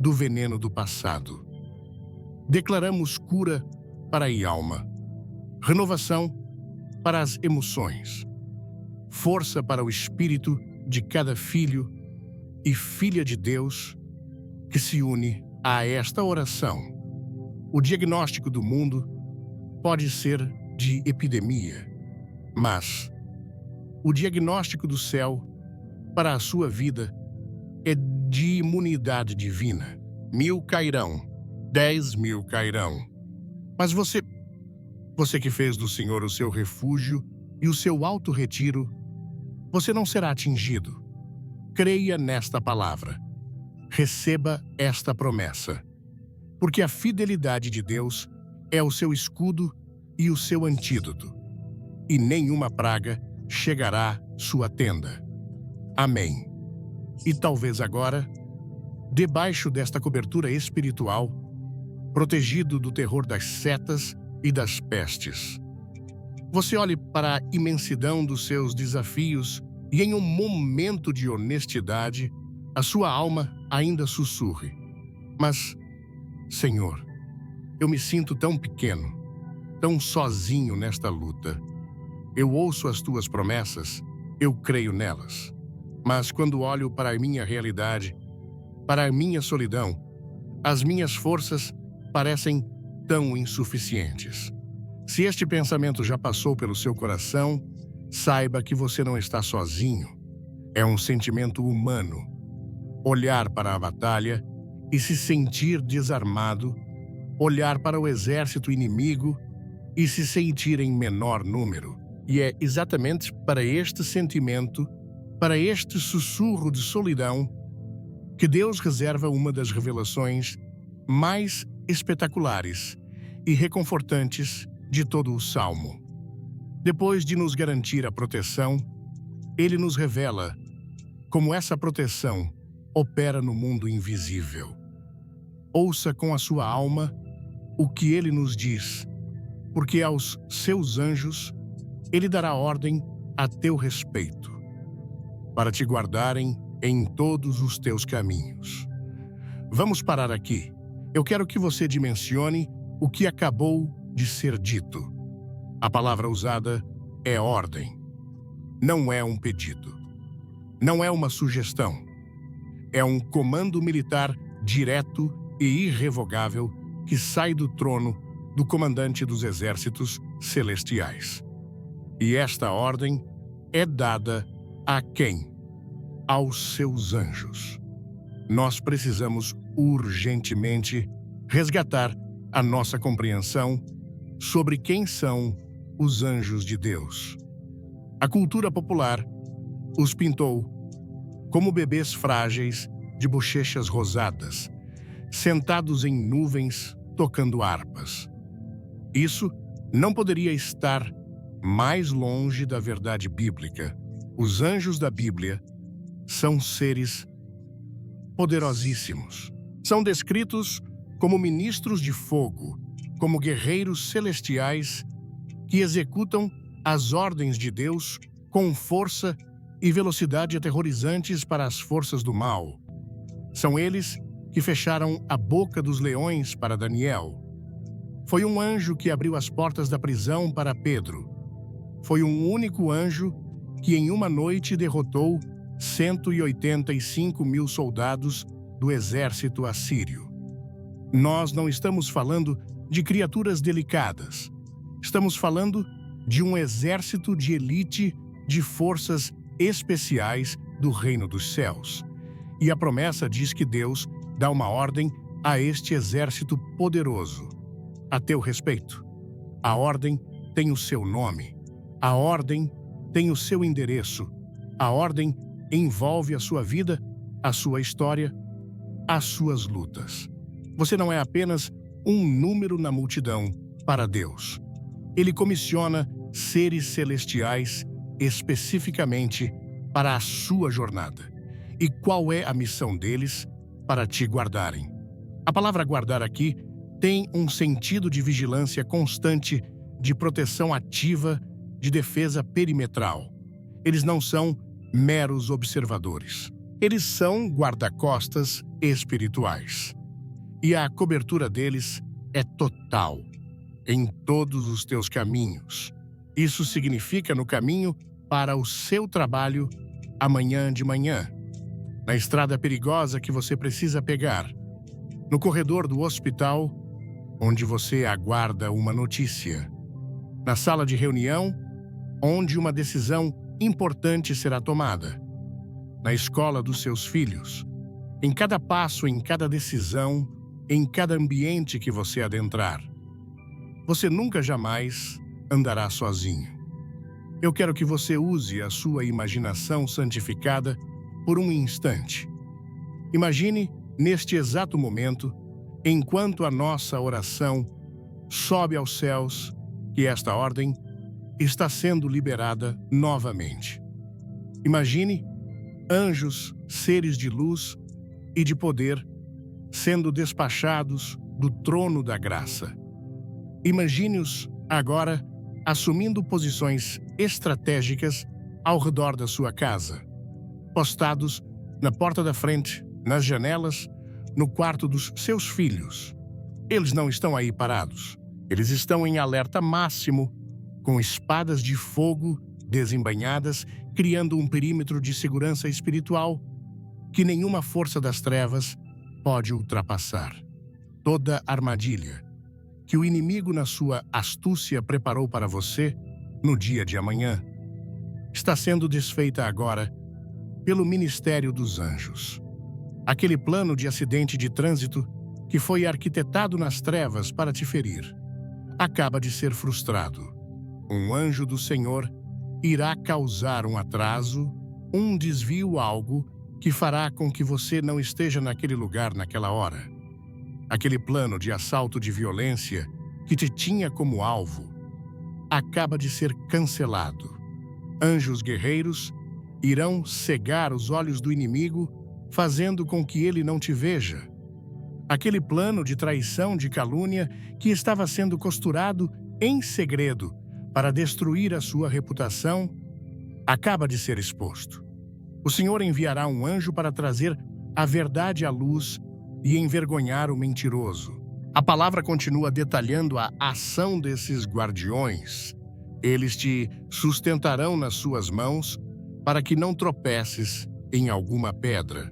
S1: do veneno do passado. Declaramos cura para a alma, renovação para as emoções, força para o espírito de cada filho e filha de Deus que se une a esta oração. O diagnóstico do mundo pode ser de epidemia, mas o diagnóstico do céu para a sua vida é de imunidade divina. 1000 cairão, 10.000 cairão. Mas você que fez do Senhor o seu refúgio e o seu alto retiro, você não será atingido. Creia nesta palavra. Receba esta promessa. Porque a fidelidade de Deus é o seu escudo e o seu antídoto. E nenhuma praga chegará à sua tenda. Amém. E talvez agora, debaixo desta cobertura espiritual, protegido do terror das setas e das pestes, você olhe para a imensidão dos seus desafios e, em um momento de honestidade, a sua alma ainda sussurre: mas, Senhor, eu me sinto tão pequeno, tão sozinho nesta luta. Eu ouço as tuas promessas, eu creio nelas. Mas quando olho para a minha realidade, para a minha solidão, as minhas forças parecem tão insuficientes. Se este pensamento já passou pelo seu coração, saiba que você não está sozinho. É um sentimento humano. Olhar para a batalha e se sentir desarmado, olhar para o exército inimigo e se sentir em menor número. E é exatamente para este sentimento, para este sussurro de solidão, que Deus reserva uma das revelações mais espetaculares e reconfortantes de todo o Salmo. Depois de nos garantir a proteção, Ele nos revela como essa proteção opera no mundo invisível. Ouça com a sua alma o que Ele nos diz, porque aos seus anjos Ele dará ordem a teu respeito, para te guardarem em todos os teus caminhos. Vamos parar aqui. Eu quero que você dimensione o que acabou de ser dito. A palavra usada é ordem. Não é um pedido. Não é uma sugestão. É um comando militar direto e irrevogável que sai do trono do comandante dos exércitos celestiais. E esta ordem é dada a quem? Aos seus anjos. Nós precisamos urgentemente resgatar a nossa compreensão sobre quem são os anjos de Deus. A cultura popular os pintou como bebês frágeis de bochechas rosadas, sentados em nuvens tocando harpas. Isso não poderia estar mais longe da verdade bíblica. Os anjos da Bíblia são seres poderosíssimos. São descritos como ministros de fogo, como guerreiros celestiais que executam as ordens de Deus com força e velocidade aterrorizantes para as forças do mal. São eles que fecharam a boca dos leões para Daniel. Foi um anjo que abriu as portas da prisão para Pedro. Foi um único anjo que em uma noite derrotou 185.000 soldados do exército assírio. Nós não estamos falando de criaturas delicadas. Estamos falando de um exército de elite de forças especiais do reino dos céus. E a promessa diz que Deus dá uma ordem a este exército poderoso. A teu respeito. A ordem tem o seu nome. A ordem tem o seu endereço. A ordem envolve a sua vida, a sua história as suas lutas. Você não é apenas um número na multidão para Deus. Ele comissiona seres celestiais especificamente para a sua jornada. E qual é a missão deles? Para te guardarem. A palavra guardar aqui tem um sentido de vigilância constante, de proteção ativa, de defesa perimetral. Eles não são meros observadores. Eles são guarda-costas espirituais. E a cobertura deles é total, em todos os teus caminhos. Isso significa no caminho para o seu trabalho amanhã de manhã, na estrada perigosa que você precisa pegar, no corredor do hospital, onde você aguarda uma notícia, na sala de reunião, onde uma decisão importante será tomada, na escola dos seus filhos, em cada passo, em cada decisão, em cada ambiente que você adentrar. Você nunca jamais andará sozinho. Eu quero que você use a sua imaginação santificada por um instante. Imagine, neste exato momento, enquanto a nossa oração sobe aos céus, que esta ordem está sendo liberada novamente. Imagine anjos, seres de luz e de poder, sendo despachados do trono da graça. Imagine-os agora assumindo posições estratégicas ao redor da sua casa, postados na porta da frente, nas janelas, no quarto dos seus filhos. Eles não estão aí parados. Eles estão em alerta máximo, com espadas de fogo desembainhadas, criando um perímetro de segurança espiritual que nenhuma força das trevas pode ultrapassar. Toda armadilha que o inimigo, na sua astúcia, preparou para você no dia de amanhã está sendo desfeita agora pelo ministério dos anjos. Aquele plano de acidente de trânsito que foi arquitetado nas trevas para te ferir acaba de ser frustrado. Um anjo do Senhor irá causar um atraso, um desvio, algo que fará com que você não esteja naquele lugar naquela hora. Aquele plano de assalto de violência que te tinha como alvo acaba de ser cancelado. Anjos guerreiros irão cegar os olhos do inimigo, fazendo com que ele não te veja. Aquele plano de traição, de calúnia, que estava sendo costurado em segredo para destruir a sua reputação, acaba de ser exposto. O Senhor enviará um anjo para trazer a verdade à luz e envergonhar o mentiroso. A palavra continua detalhando a ação desses guardiões. Eles te sustentarão nas suas mãos para que não tropeces em alguma pedra.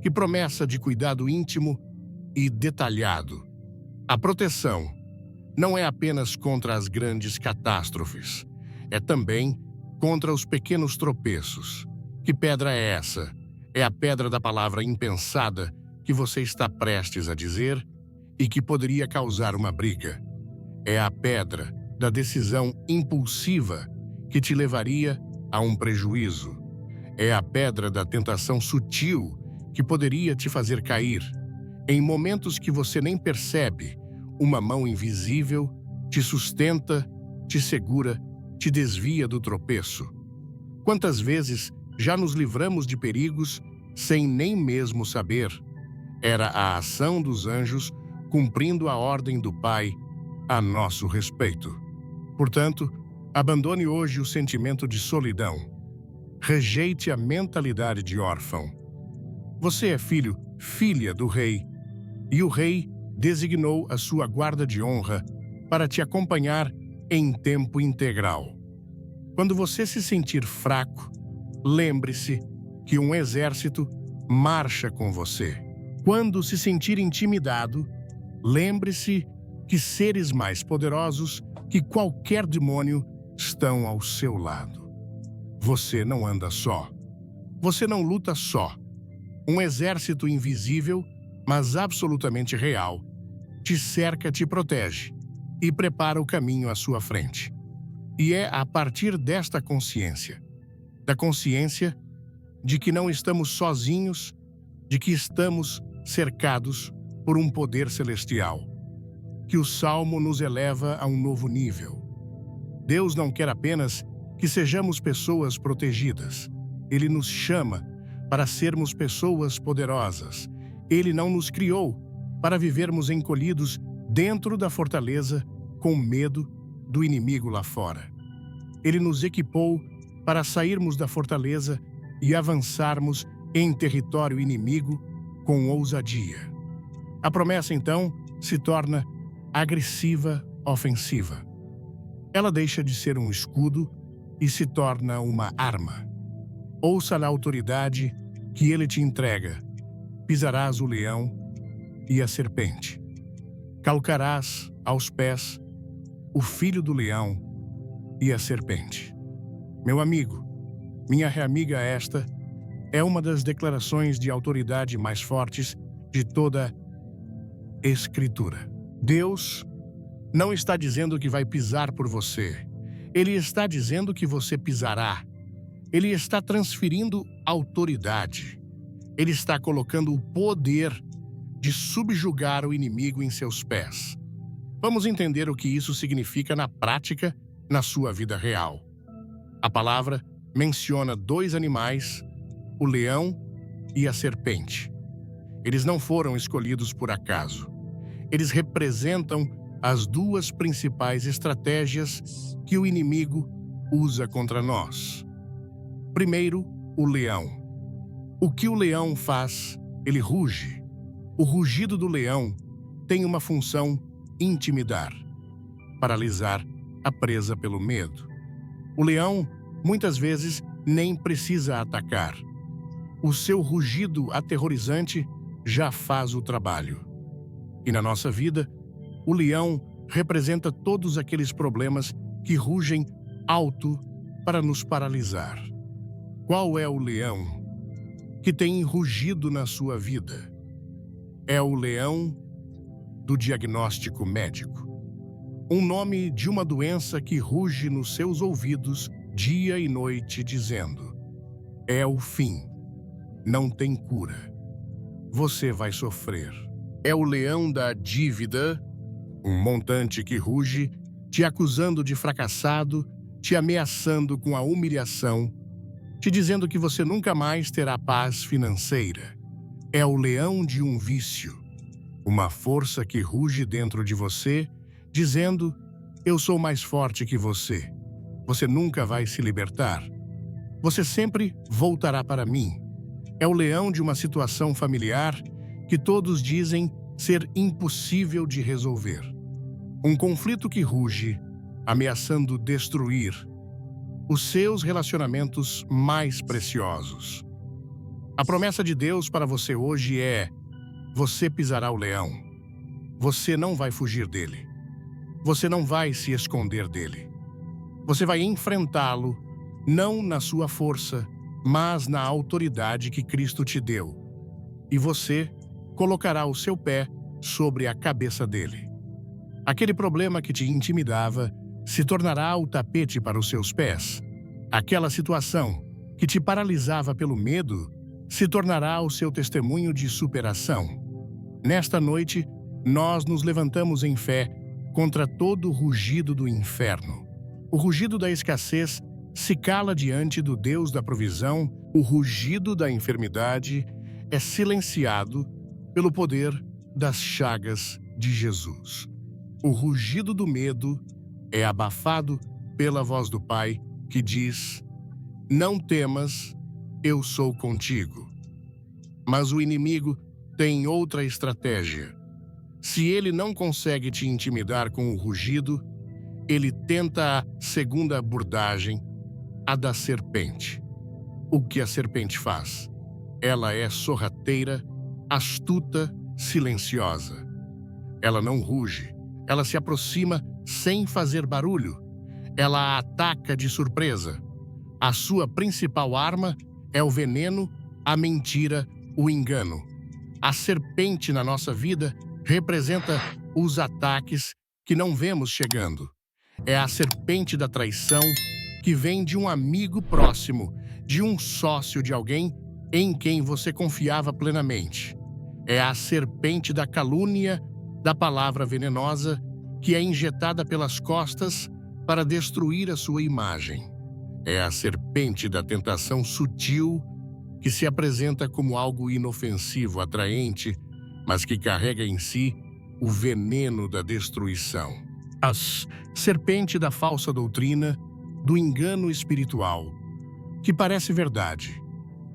S1: Que promessa de cuidado íntimo e detalhado. A proteção não é apenas contra as grandes catástrofes, é também contra os pequenos tropeços. Que pedra é essa? É a pedra da palavra impensada que você está prestes a dizer e que poderia causar uma briga. É a pedra da decisão impulsiva que te levaria a um prejuízo. É a pedra da tentação sutil que poderia te fazer cair. Em momentos que você nem percebe, uma mão invisível te sustenta, te segura, te desvia do tropeço. Quantas vezes já nos livramos de perigos sem nem mesmo saber? Era a ação dos anjos cumprindo a ordem do Pai a nosso respeito. Portanto, abandone hoje o sentimento de solidão. Rejeite a mentalidade de órfão. Você é filho, filha do rei, e o rei designou a sua guarda de honra para te acompanhar em tempo integral. Quando você se sentir fraco, lembre-se que um exército marcha com você. Quando se sentir intimidado, lembre-se que seres mais poderosos que qualquer demônio estão ao seu lado. Você não anda só. Você não luta só. Um exército invisível, mas absolutamente real, te cerca, te protege e prepara o caminho à sua frente. E é a partir desta consciência, da consciência de que não estamos sozinhos, de que estamos cercados por um poder celestial, que o Salmo nos eleva a um novo nível. Deus não quer apenas que sejamos pessoas protegidas. Ele nos chama para sermos pessoas poderosas. Ele não nos criou para vivermos encolhidos dentro da fortaleza com medo do inimigo lá fora. Ele nos equipou para sairmos da fortaleza e avançarmos em território inimigo com ousadia. A promessa, então, se torna agressiva, ofensiva. Ela deixa de ser um escudo e se torna uma arma. Ouça a autoridade que ele te entrega. Pisarás o leão e a serpente. Calcarás aos pés o filho do leão e a serpente. Meu amigo, minha reamiga, esta é uma das declarações de autoridade mais fortes de toda a Escritura. Deus não está dizendo que vai pisar por você. Ele está dizendo que você pisará. Ele está transferindo autoridade. Ele está colocando o poder de subjugar o inimigo em seus pés. Vamos entender o que isso significa na prática, na sua vida real. A palavra menciona dois animais, o leão e a serpente. Eles não foram escolhidos por acaso. Eles representam as duas principais estratégias que o inimigo usa contra nós. Primeiro, o leão. O que o leão faz? Ele ruge. O rugido do leão tem uma função: intimidar, paralisar a presa pelo medo. O leão, muitas vezes, nem precisa atacar. O seu rugido aterrorizante já faz o trabalho. E na nossa vida, o leão representa todos aqueles problemas que rugem alto para nos paralisar. Qual é o leão que tem rugido na sua vida? É o leão do diagnóstico médico. Um nome de uma doença que ruge nos seus ouvidos dia e noite dizendo: é o fim, não tem cura, você vai sofrer. É o leão da dívida, um montante que ruge, te acusando de fracassado, te ameaçando com a humilhação, te dizendo que você nunca mais terá paz financeira. É o leão de um vício, uma força que ruge dentro de você, dizendo: eu sou mais forte que você. Você nunca vai se libertar. Você sempre voltará para mim. É o leão de uma situação familiar que todos dizem ser impossível de resolver. Um conflito que ruge, ameaçando destruir os seus relacionamentos mais preciosos. A promessa de Deus para você hoje é: você pisará o leão. Você não vai fugir dele. Você não vai se esconder dele. Você vai enfrentá-lo, não na sua força, mas na autoridade que Cristo te deu. E você colocará o seu pé sobre a cabeça dele. Aquele problema que te intimidava se tornará o tapete para os seus pés. Aquela situação que te paralisava pelo medo se tornará o seu testemunho de superação. Nesta noite, nós nos levantamos em fé contra todo o rugido do inferno. O rugido da escassez se cala diante do Deus da provisão. O rugido da enfermidade é silenciado pelo poder das chagas de Jesus. O rugido do medo é abafado pela voz do Pai que diz: não temas, eu sou contigo. Mas o inimigo tem outra estratégia. Se ele não consegue te intimidar com o rugido, ele tenta a segunda abordagem, a da serpente. O que a serpente faz? Ela é sorrateira, astuta, silenciosa. Ela não ruge, ela se aproxima sem fazer barulho. Ela a ataca de surpresa. A sua principal arma é o veneno, a mentira, o engano. A serpente na nossa vida representa os ataques que não vemos chegando. É a serpente da traição que vem de um amigo próximo, de um sócio, de alguém em quem você confiava plenamente. É a serpente da calúnia, da palavra venenosa, que é injetada pelas costas para destruir a sua imagem. É a serpente da tentação sutil, que se apresenta como algo inofensivo, atraente, mas que carrega em si o veneno da destruição. A serpente da falsa doutrina, do engano espiritual, que parece verdade,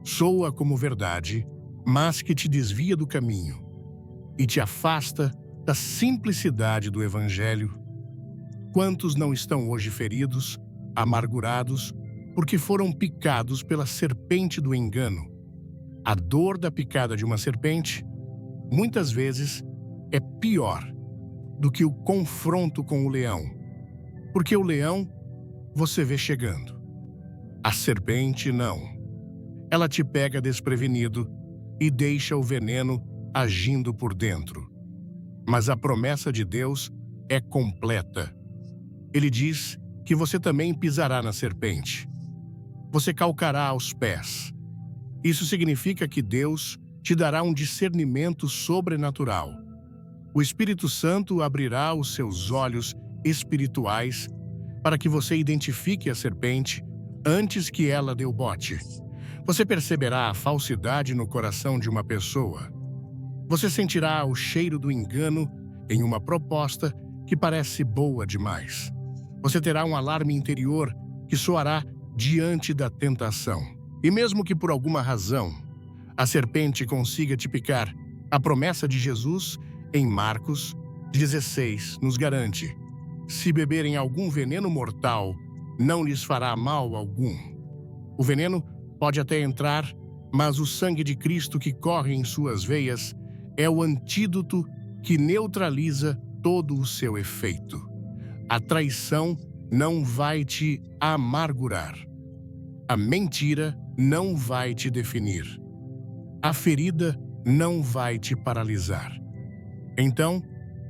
S1: soa como verdade, mas que te desvia do caminho e te afasta da simplicidade do Evangelho. Quantos não estão hoje feridos, amargurados, porque foram picados pela serpente do engano? A dor da picada de uma serpente, muitas vezes, é pior do que o confronto com o leão, porque o leão você vê chegando. A serpente não. Ela te pega desprevenido e deixa o veneno agindo por dentro. Mas a promessa de Deus é completa. Ele diz que você também pisará na serpente. Você calcará aos pés. Isso significa que Deus te dará um discernimento sobrenatural. O Espírito Santo abrirá os seus olhos espirituais para que você identifique a serpente antes que ela dê o bote. Você perceberá a falsidade no coração de uma pessoa. Você sentirá o cheiro do engano em uma proposta que parece boa demais. Você terá um alarme interior que soará diante da tentação. E mesmo que por alguma razão a serpente consiga te picar, a promessa de Jesus em Marcos 16 nos garante: se beberem algum veneno mortal, não lhes fará mal algum. O veneno pode até entrar, mas o sangue de Cristo que corre em suas veias é o antídoto que neutraliza todo o seu efeito. A traição não vai te amargurar. A mentira não vai te definir. A ferida não vai te paralisar. Então,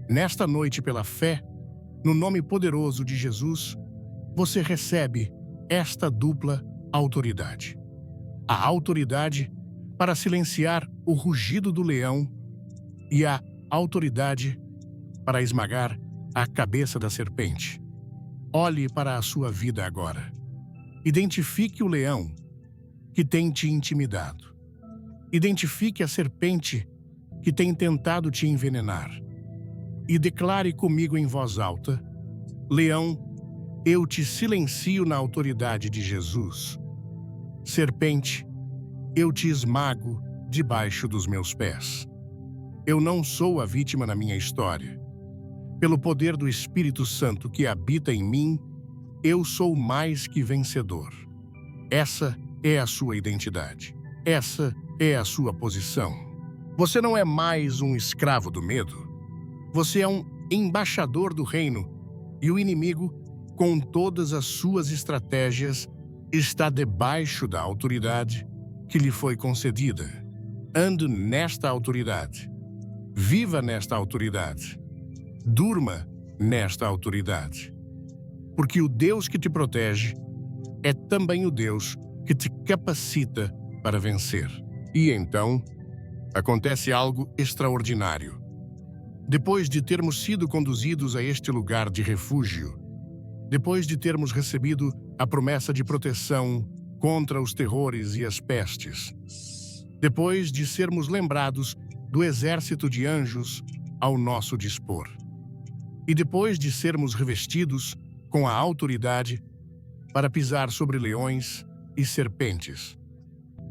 S1: nesta noite, pela fé, no nome poderoso de Jesus, você recebe esta dupla autoridade. A autoridade para silenciar o rugido do leão e a autoridade para esmagar a cabeça da serpente. Olhe para a sua vida agora. Identifique o leão que tem te intimidado. Identifique a serpente que tem tentado te envenenar. E declare comigo em voz alta: leão, eu te silencio na autoridade de Jesus. Serpente, eu te esmago debaixo dos meus pés. Eu não sou a vítima na minha história. Pelo poder do Espírito Santo que habita em mim, eu sou mais que vencedor. Essa é a sua identidade. Essa é a sua posição. Você não é mais um escravo do medo. Você é um embaixador do reino e o inimigo, com todas as suas estratégias, está debaixo da autoridade que lhe foi concedida. Ande nesta autoridade. Viva nesta autoridade. Durma nesta autoridade. Porque o Deus que te protege é também o Deus que te capacita para vencer. E então, acontece algo extraordinário. Depois de termos sido conduzidos a este lugar de refúgio, depois de termos recebido a promessa de proteção contra os terrores e as pestes, depois de sermos lembrados do exército de anjos ao nosso dispor, e depois de sermos revestidos com a autoridade para pisar sobre leões e serpentes,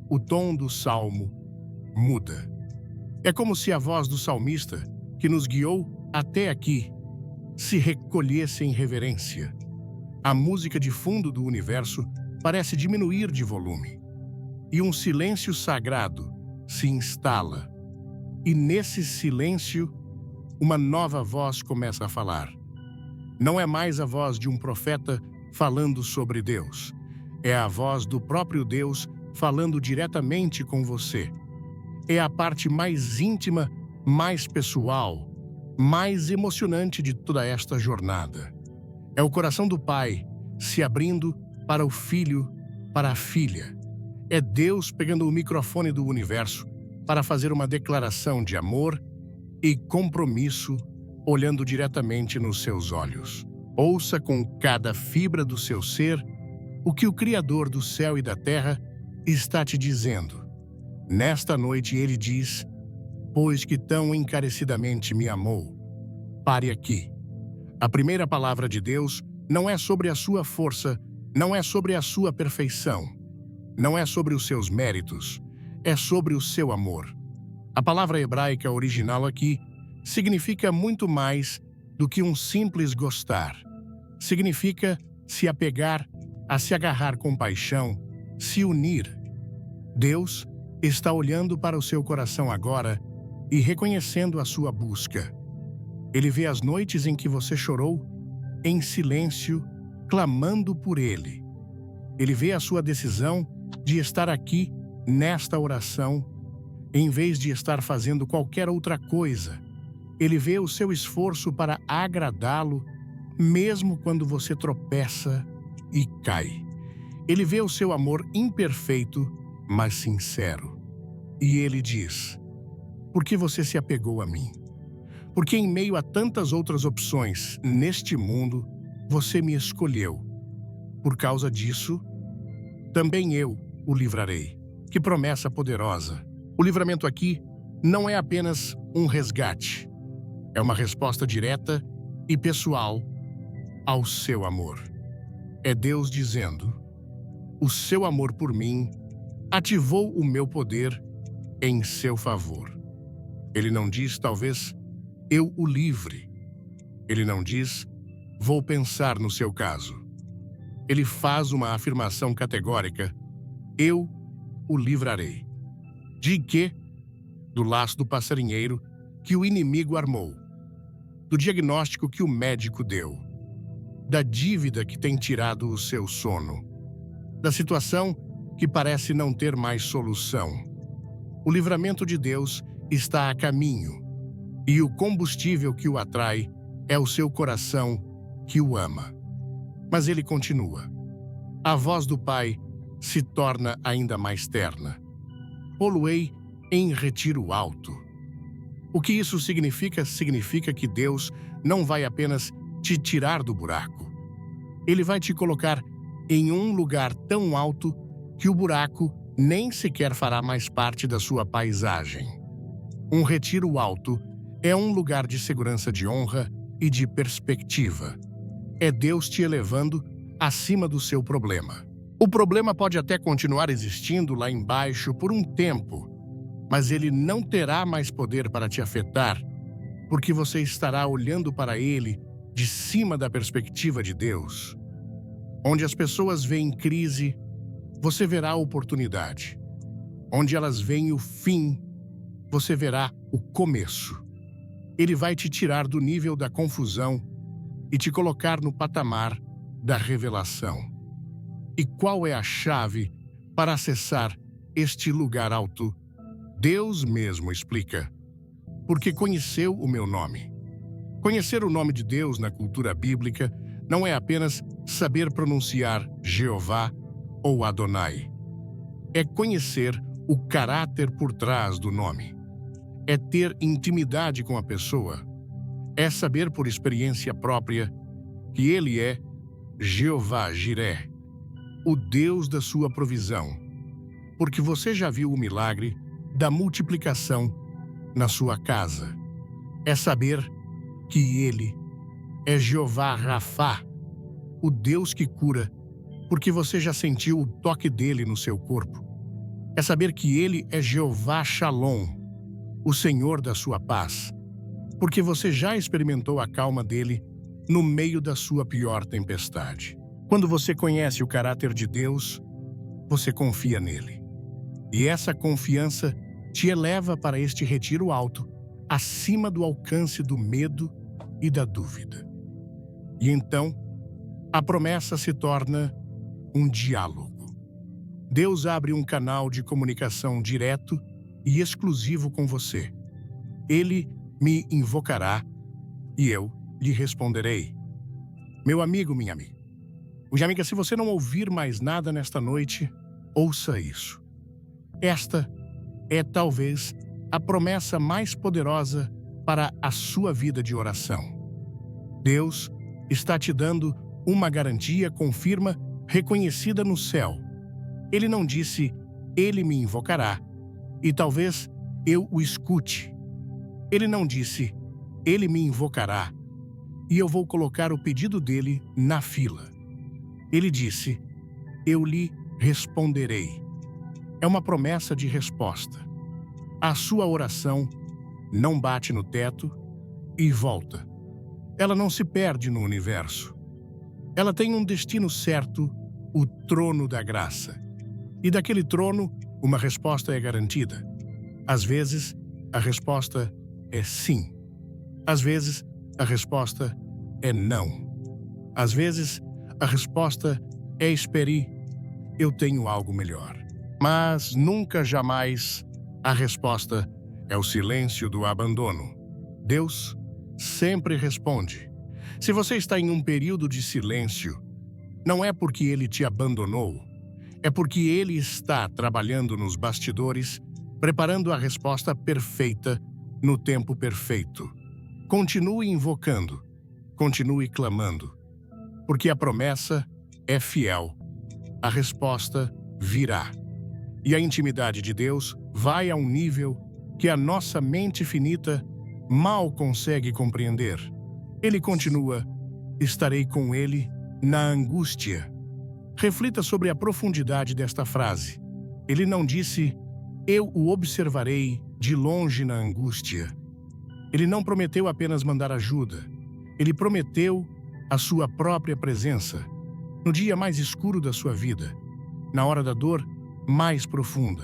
S1: o tom do salmo muda. É como se a voz do salmista, que nos guiou até aqui, se recolhesse em reverência. A música de fundo do universo parece diminuir de volume, e um silêncio sagrado se instala. E nesse silêncio, uma nova voz começa a falar. Não é mais a voz de um profeta falando sobre Deus. É a voz do próprio Deus falando diretamente com você. É a parte mais íntima, mais pessoal, mais emocionante de toda esta jornada. É o coração do Pai se abrindo para o Filho, para a Filha. É Deus pegando o microfone do universo para fazer uma declaração de amor e compromisso, olhando diretamente nos seus olhos. Ouça com cada fibra do seu ser o que o Criador do céu e da terra está te dizendo. Nesta noite ele diz: pois que tão encarecidamente me amou. Pare aqui. A primeira palavra de Deus não é sobre a sua força, não é sobre a sua perfeição, não é sobre os seus méritos, é sobre o seu amor. A palavra hebraica original aqui significa muito mais do que um simples gostar. Significa se apegar, a se agarrar com paixão, se unir. Deus está olhando para o seu coração agora e reconhecendo a sua busca. Ele vê as noites em que você chorou, em silêncio, clamando por Ele. Ele vê a sua decisão de estar aqui, nesta oração, em vez de estar fazendo qualquer outra coisa. Ele vê o seu esforço para agradá-lo, mesmo quando você tropeça e cai. Ele vê o seu amor imperfeito, mas sincero. E ele diz: por que você se apegou a mim? Porque em meio a tantas outras opções neste mundo, você me escolheu. Por causa disso, também eu o livrarei. Que promessa poderosa! O livramento aqui não é apenas um resgate. É uma resposta direta e pessoal ao seu amor. É Deus dizendo: o seu amor por mim ativou o meu poder em seu favor. Ele não diz, talvez, eu o livre. Ele não diz, vou pensar no seu caso. Ele faz uma afirmação categórica: eu o livrarei. De quê? Do laço do passarinheiro que o inimigo armou, do diagnóstico que o médico deu, da dívida que tem tirado o seu sono, da situação que parece não ter mais solução. O livramento de Deus está a caminho, e o combustível que o atrai é o seu coração que o ama. Mas ele continua. A voz do Pai se torna ainda mais terna. Pô-lo-ei em retiro alto. O que isso significa? Significa que Deus não vai apenas te tirar do buraco. Ele vai te colocar em um lugar tão alto que o buraco nem sequer fará mais parte da sua paisagem. Um retiro alto é um lugar de segurança, de honra e de perspectiva. É Deus te elevando acima do seu problema. O problema pode até continuar existindo lá embaixo por um tempo, mas ele não terá mais poder para te afetar, porque você estará olhando para ele de cima da perspectiva de Deus. Onde as pessoas veem crise, você verá a oportunidade. Onde elas veem o fim, você verá o começo. Ele vai te tirar do nível da confusão e te colocar no patamar da revelação. E qual é a chave para acessar este lugar alto? Deus mesmo explica. Porque conheceu o meu nome. Conhecer o nome de Deus na cultura bíblica não é apenas saber pronunciar Jeová ou Adonai. É conhecer o caráter por trás do nome. É ter intimidade com a pessoa. É saber por experiência própria que Ele é Jeová Jiré, o Deus da sua provisão. Porque você já viu o milagre da multiplicação na sua casa. É saber que Ele é Jeová Rafá, o Deus que cura, porque você já sentiu o toque dele no seu corpo. É saber que Ele é Jeová Shalom, o Senhor da sua paz, porque você já experimentou a calma dele no meio da sua pior tempestade. Quando você conhece o caráter de Deus, você confia nele. E essa confiança te eleva para este retiro alto, acima do alcance do medo e da dúvida. E então, a promessa se torna um diálogo. Deus abre um canal de comunicação direto e exclusivo com você. Ele me invocará e eu lhe responderei. Meu amigo, minha amiga. Minha amiga, se você não ouvir mais nada nesta noite, ouça isso. Esta é talvez a promessa mais poderosa para a sua vida de oração. Deus está te dando uma garantia com firma reconhecida no céu. Ele não disse, ele me invocará, e talvez eu o escute. Ele não disse, ele me invocará, e eu vou colocar o pedido dele na fila. Ele disse, eu lhe responderei. É uma promessa de resposta. A sua oração não bate no teto e volta. Ela não se perde no universo. Ela tem um destino certo, o trono da graça. E daquele trono, uma resposta é garantida. Às vezes, a resposta é sim. Às vezes, a resposta é não. Às vezes, a resposta é espere, eu tenho algo melhor. Mas nunca jamais a resposta é o silêncio do abandono. Deus sempre responde. Se você está em um período de silêncio, não é porque ele te abandonou, é porque ele está trabalhando nos bastidores, preparando a resposta perfeita no tempo perfeito. Continue invocando, continue clamando, porque a promessa é fiel, a resposta virá. E a intimidade de Deus vai a um nível que a nossa mente finita mal consegue compreender. Ele continua, estarei com ele na angústia. Reflita sobre a profundidade desta frase. Ele não disse, eu o observarei de longe na angústia. Ele não prometeu apenas mandar ajuda. Ele prometeu a sua própria presença, no dia mais escuro da sua vida, na hora da dor mais profunda.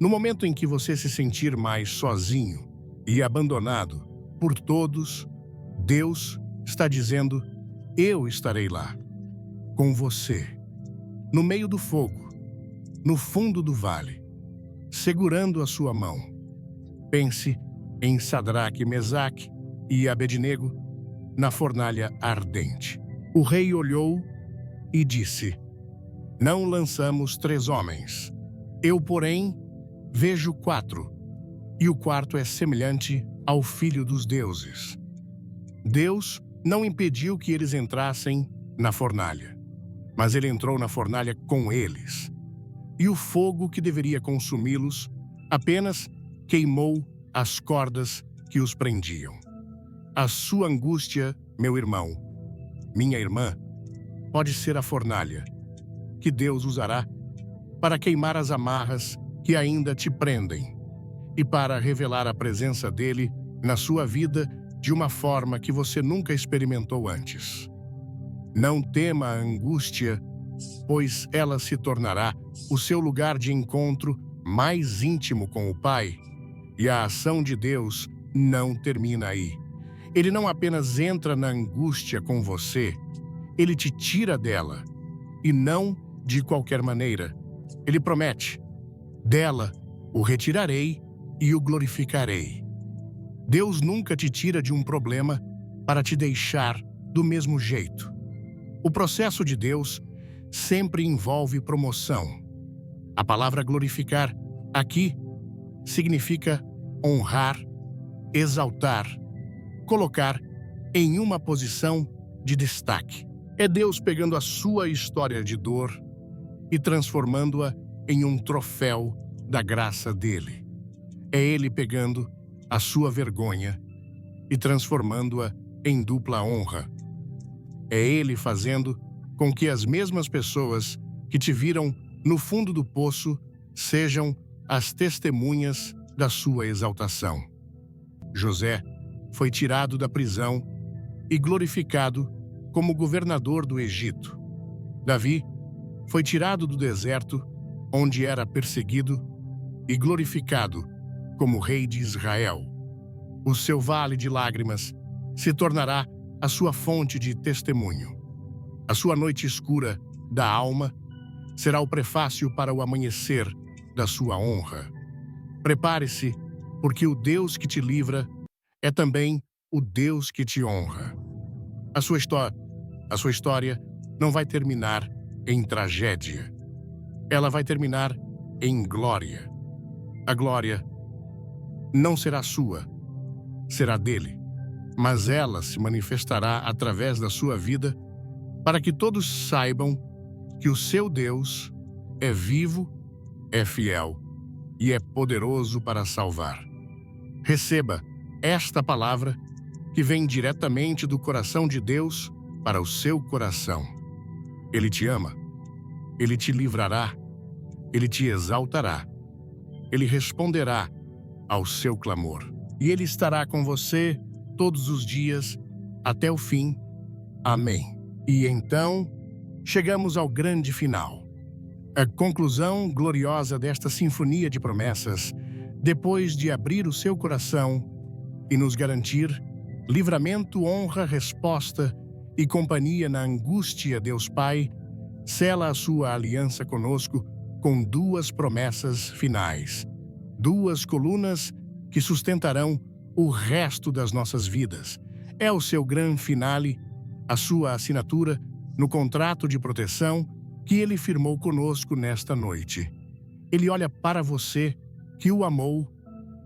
S1: No momento em que você se sentir mais sozinho e abandonado por todos, Deus está dizendo, eu estarei lá, com você, no meio do fogo, no fundo do vale, segurando a sua mão. Pense em Sadraque, Mesaque e Abednego na fornalha ardente. O rei olhou e disse, não lançamos 3 homens. Eu, porém, vejo 4, e o quarto é semelhante ao filho dos deuses. Deus não impediu que eles entrassem na fornalha, mas ele entrou na fornalha com eles. E o fogo que deveria consumi-los apenas queimou as cordas que os prendiam. A sua angústia, meu irmão, minha irmã, pode ser a fornalha que Deus usará para queimar as amarras que ainda te prendem e para revelar a presença dele na sua vida de uma forma que você nunca experimentou antes. Não tema a angústia, pois ela se tornará o seu lugar de encontro mais íntimo com o Pai, e a ação de Deus não termina aí. Ele não apenas entra na angústia com você, ele te tira dela, e não de qualquer maneira. Ele promete, dela o retirarei e o glorificarei. Deus nunca te tira de um problema para te deixar do mesmo jeito. O processo de Deus sempre envolve promoção. A palavra glorificar aqui significa honrar, exaltar, colocar em uma posição de destaque. É Deus pegando a sua história de dor e transformando-a em um troféu da graça dele. É Ele pegando a sua vergonha e transformando-a em dupla honra. É Ele fazendo com que as mesmas pessoas que te viram no fundo do poço sejam as testemunhas da sua exaltação. José foi tirado da prisão e glorificado como governador do Egito. Davi foi tirado do deserto, onde era perseguido, e glorificado como rei de Israel. O seu vale de lágrimas se tornará a sua fonte de testemunho. A sua noite escura da alma será o prefácio para o amanhecer da sua honra. Prepare-se, porque o Deus que te livra é também o Deus que te honra. A sua história não vai terminar em tragédia. Ela vai terminar em glória. A glória não será sua, será dele, mas ela se manifestará através da sua vida para que todos saibam que o seu Deus é vivo, é fiel e é poderoso para salvar. Receba esta palavra que vem diretamente do coração de Deus para o seu coração. Ele te ama, ele te livrará, ele te exaltará, ele responderá ao seu clamor e ele estará com você todos os dias até o fim. Amém. E então, chegamos ao grande final. A conclusão gloriosa desta sinfonia de promessas, depois de abrir o seu coração e nos garantir livramento, honra, resposta e companhia na angústia, Deus Pai sela a sua aliança conosco com duas promessas finais, duas colunas que sustentarão o resto das nossas vidas. É o seu grande finale, a sua assinatura no contrato de proteção que ele firmou conosco nesta noite. Ele olha para você que o amou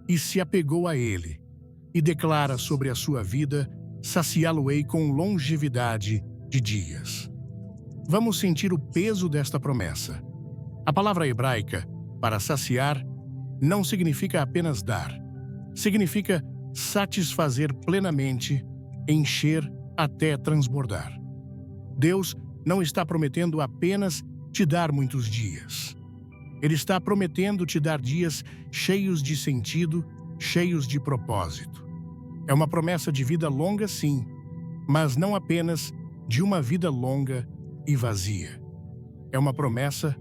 S1: e se apegou a ele e declara sobre a sua vida: saciá-lo-ei com longevidade de dias. Vamos sentir o peso desta promessa. A palavra hebraica para saciar não significa apenas dar. Significa satisfazer plenamente, encher até transbordar. Deus não está prometendo apenas te dar muitos dias. Ele está prometendo te dar dias cheios de sentido, cheios de propósito. É uma promessa de vida longa, sim, mas não apenas de uma vida longa e vazia. É uma promessa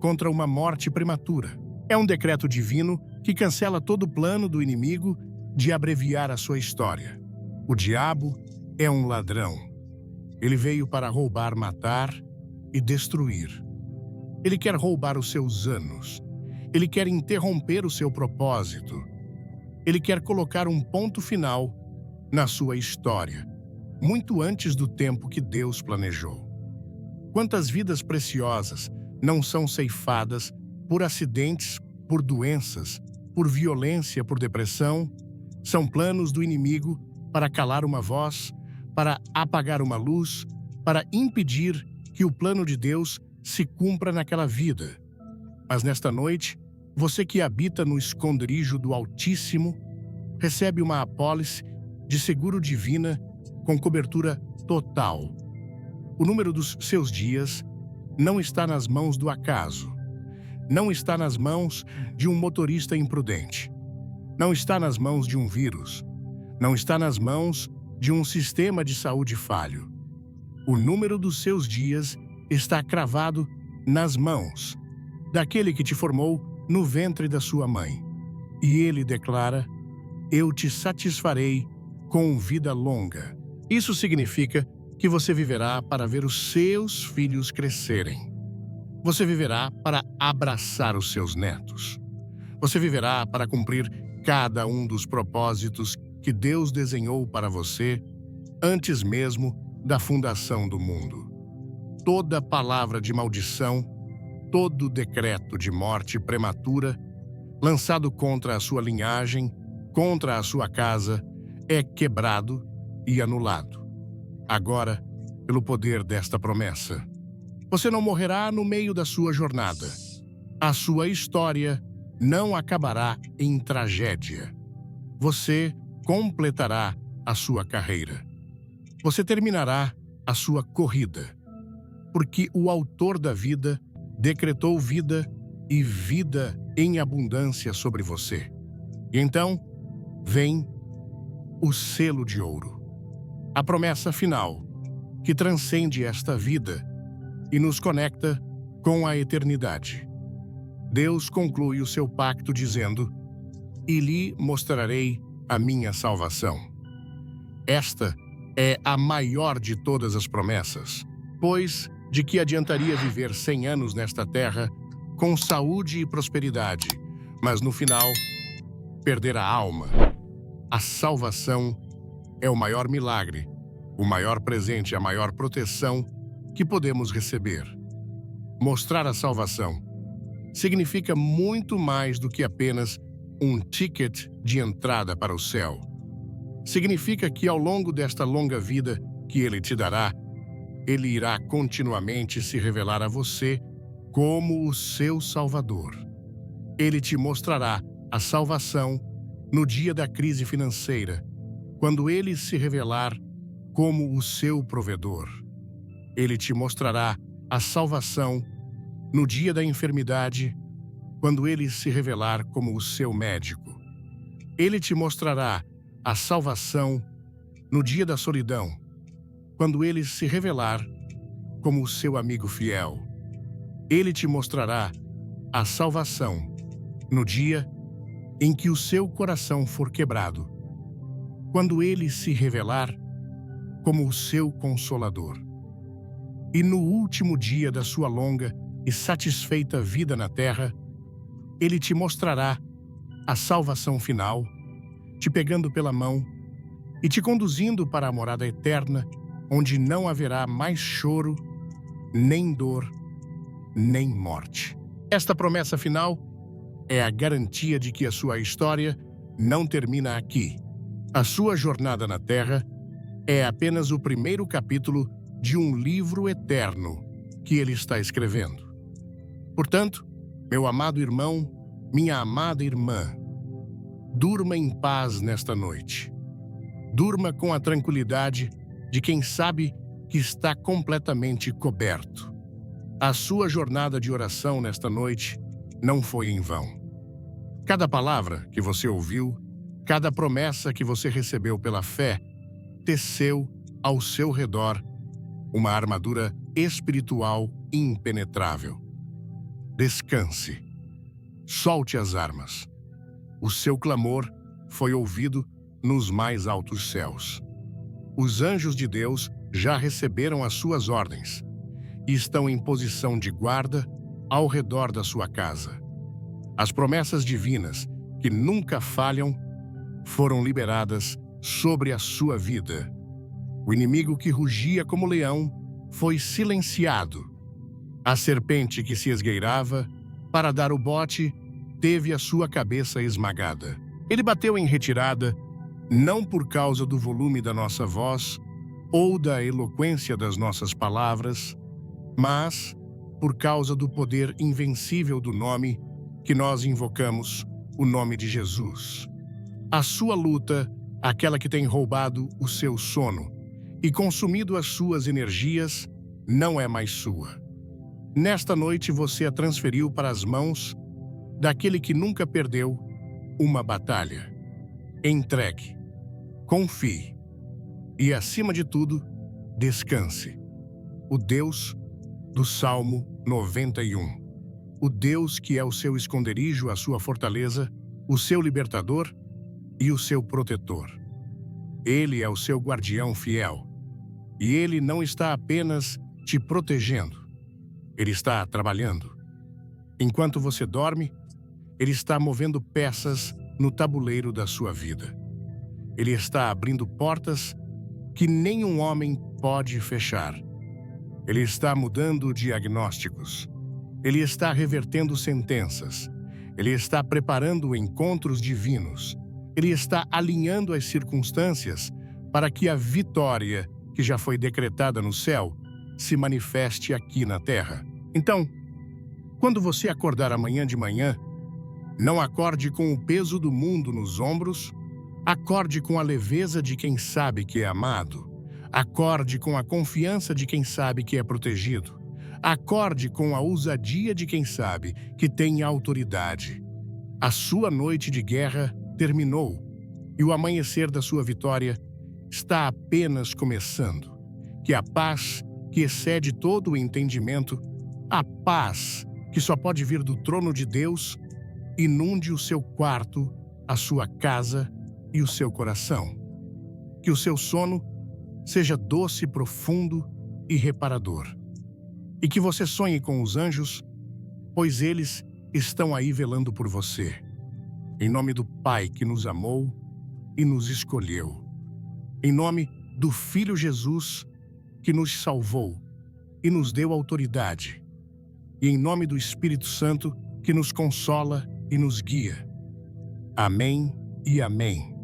S1: contra uma morte prematura. É um decreto divino que cancela todo o plano do inimigo de abreviar a sua história. O diabo é um ladrão. Ele veio para roubar, matar e destruir. Ele quer roubar os seus anos. Ele quer interromper o seu propósito. Ele quer colocar um ponto final na sua história, muito antes do tempo que Deus planejou. Quantas vidas preciosas não são ceifadas por acidentes, por doenças, por violência, por depressão? São planos do inimigo para calar uma voz, para apagar uma luz, para impedir que o plano de Deus se cumpra naquela vida. Mas nesta noite, você que habita no esconderijo do Altíssimo, recebe uma apólice de seguro divina com cobertura total. O número dos seus dias não está nas mãos do acaso. Não está nas mãos de um motorista imprudente. Não está nas mãos de um vírus. Não está nas mãos de um sistema de saúde falho. O número dos seus dias está cravado nas mãos daquele que te formou no ventre da sua mãe. E ele declara: eu te satisfarei com vida longa. Isso significa que você viverá para ver os seus filhos crescerem. Você viverá para abraçar os seus netos. Você viverá para cumprir cada um dos propósitos que Deus desenhou para você antes mesmo da fundação do mundo. Toda palavra de maldição, todo decreto de morte prematura lançado contra a sua linhagem, contra a sua casa, é quebrado e anulado. Agora, pelo poder desta promessa, você não morrerá no meio da sua jornada. A sua história não acabará em tragédia. Você completará a sua carreira. Você terminará a sua corrida, porque o Autor da vida decretou vida e vida em abundância sobre você. E então, vem o selo de ouro, a promessa final que transcende esta vida e nos conecta com a eternidade. Deus conclui o seu pacto dizendo: e lhe mostrarei a minha salvação. Esta é a maior de todas as promessas, pois de que adiantaria viver 100 anos nesta terra com saúde e prosperidade, mas no final perder a alma? A salvação é o maior milagre, o maior presente, a maior proteção que podemos receber. Mostrar a salvação significa muito mais do que apenas um ticket de entrada para o céu. Significa que ao longo desta longa vida que Ele te dará, Ele irá continuamente se revelar a você como o seu Salvador. Ele te mostrará a salvação no dia da crise financeira, quando Ele se revelar como o seu provedor. Ele te mostrará a salvação no dia da enfermidade, quando Ele se revelar como o seu médico. Ele te mostrará a salvação no dia da solidão, quando Ele se revelar como o seu amigo fiel. Ele te mostrará a salvação no dia em que o seu coração for quebrado, quando Ele se revelar como o seu consolador. E no último dia da sua longa e satisfeita vida na terra, Ele te mostrará a salvação final, te pegando pela mão e te conduzindo para a morada eterna, onde não haverá mais choro, nem dor, nem morte. Esta promessa final é a garantia de que a sua história não termina aqui. A sua jornada na Terra é apenas o primeiro capítulo de um livro eterno que Ele está escrevendo. Portanto, meu amado irmão, minha amada irmã, durma em paz nesta noite. Durma com a tranquilidade de quem sabe que está completamente coberto. A sua jornada de oração nesta noite não foi em vão. Cada palavra que você ouviu, cada promessa que você recebeu pela fé, teceu ao seu redor uma armadura espiritual impenetrável. Descanse. Solte as armas. O seu clamor foi ouvido nos mais altos céus. Os anjos de Deus já receberam as suas ordens e estão em posição de guarda ao redor da sua casa. As promessas divinas, que nunca falham, foram liberadas sobre a sua vida. O inimigo que rugia como leão foi silenciado. A serpente que se esgueirava para dar o bote teve a sua cabeça esmagada. Ele bateu em retirada, não por causa do volume da nossa voz ou da eloquência das nossas palavras, mas por causa do poder invencível do nome que nós invocamos, o nome de Jesus. A sua luta, aquela que tem roubado o seu sono e consumido as suas energias, não é mais sua. Nesta noite você a transferiu para as mãos daquele que nunca perdeu uma batalha. Entregue, confie e, acima de tudo, descanse. O Deus do Salmo 91. O Deus que é o seu esconderijo, a sua fortaleza, o seu libertador e o seu protetor. Ele é o seu guardião fiel. E Ele não está apenas te protegendo. Ele está trabalhando. Enquanto você dorme, Ele está movendo peças no tabuleiro da sua vida. Ele está abrindo portas que nenhum homem pode fechar. Ele está mudando diagnósticos. Ele está revertendo sentenças. Ele está preparando encontros divinos. Ele está alinhando as circunstâncias para que a vitória que já foi decretada no céu se manifeste aqui na terra. Então, quando você acordar amanhã de manhã, não acorde com o peso do mundo nos ombros, acorde com a leveza de quem sabe que é amado, acorde com a confiança de quem sabe que é protegido, acorde com a ousadia de quem sabe que tem autoridade. A sua noite de guerra terminou e o amanhecer da sua vitória está apenas começando. Que a paz que excede todo o entendimento, a paz que só pode vir do trono de Deus, inunde o seu quarto, a sua casa e o seu coração. Que o seu sono seja doce, profundo e reparador. E que você sonhe com os anjos, pois eles estão aí velando por você. Em nome do Pai que nos amou e nos escolheu. Em nome do Filho Jesus, que nos salvou e nos deu autoridade. E em nome do Espírito Santo, que nos consola e nos guia. Amém e amém.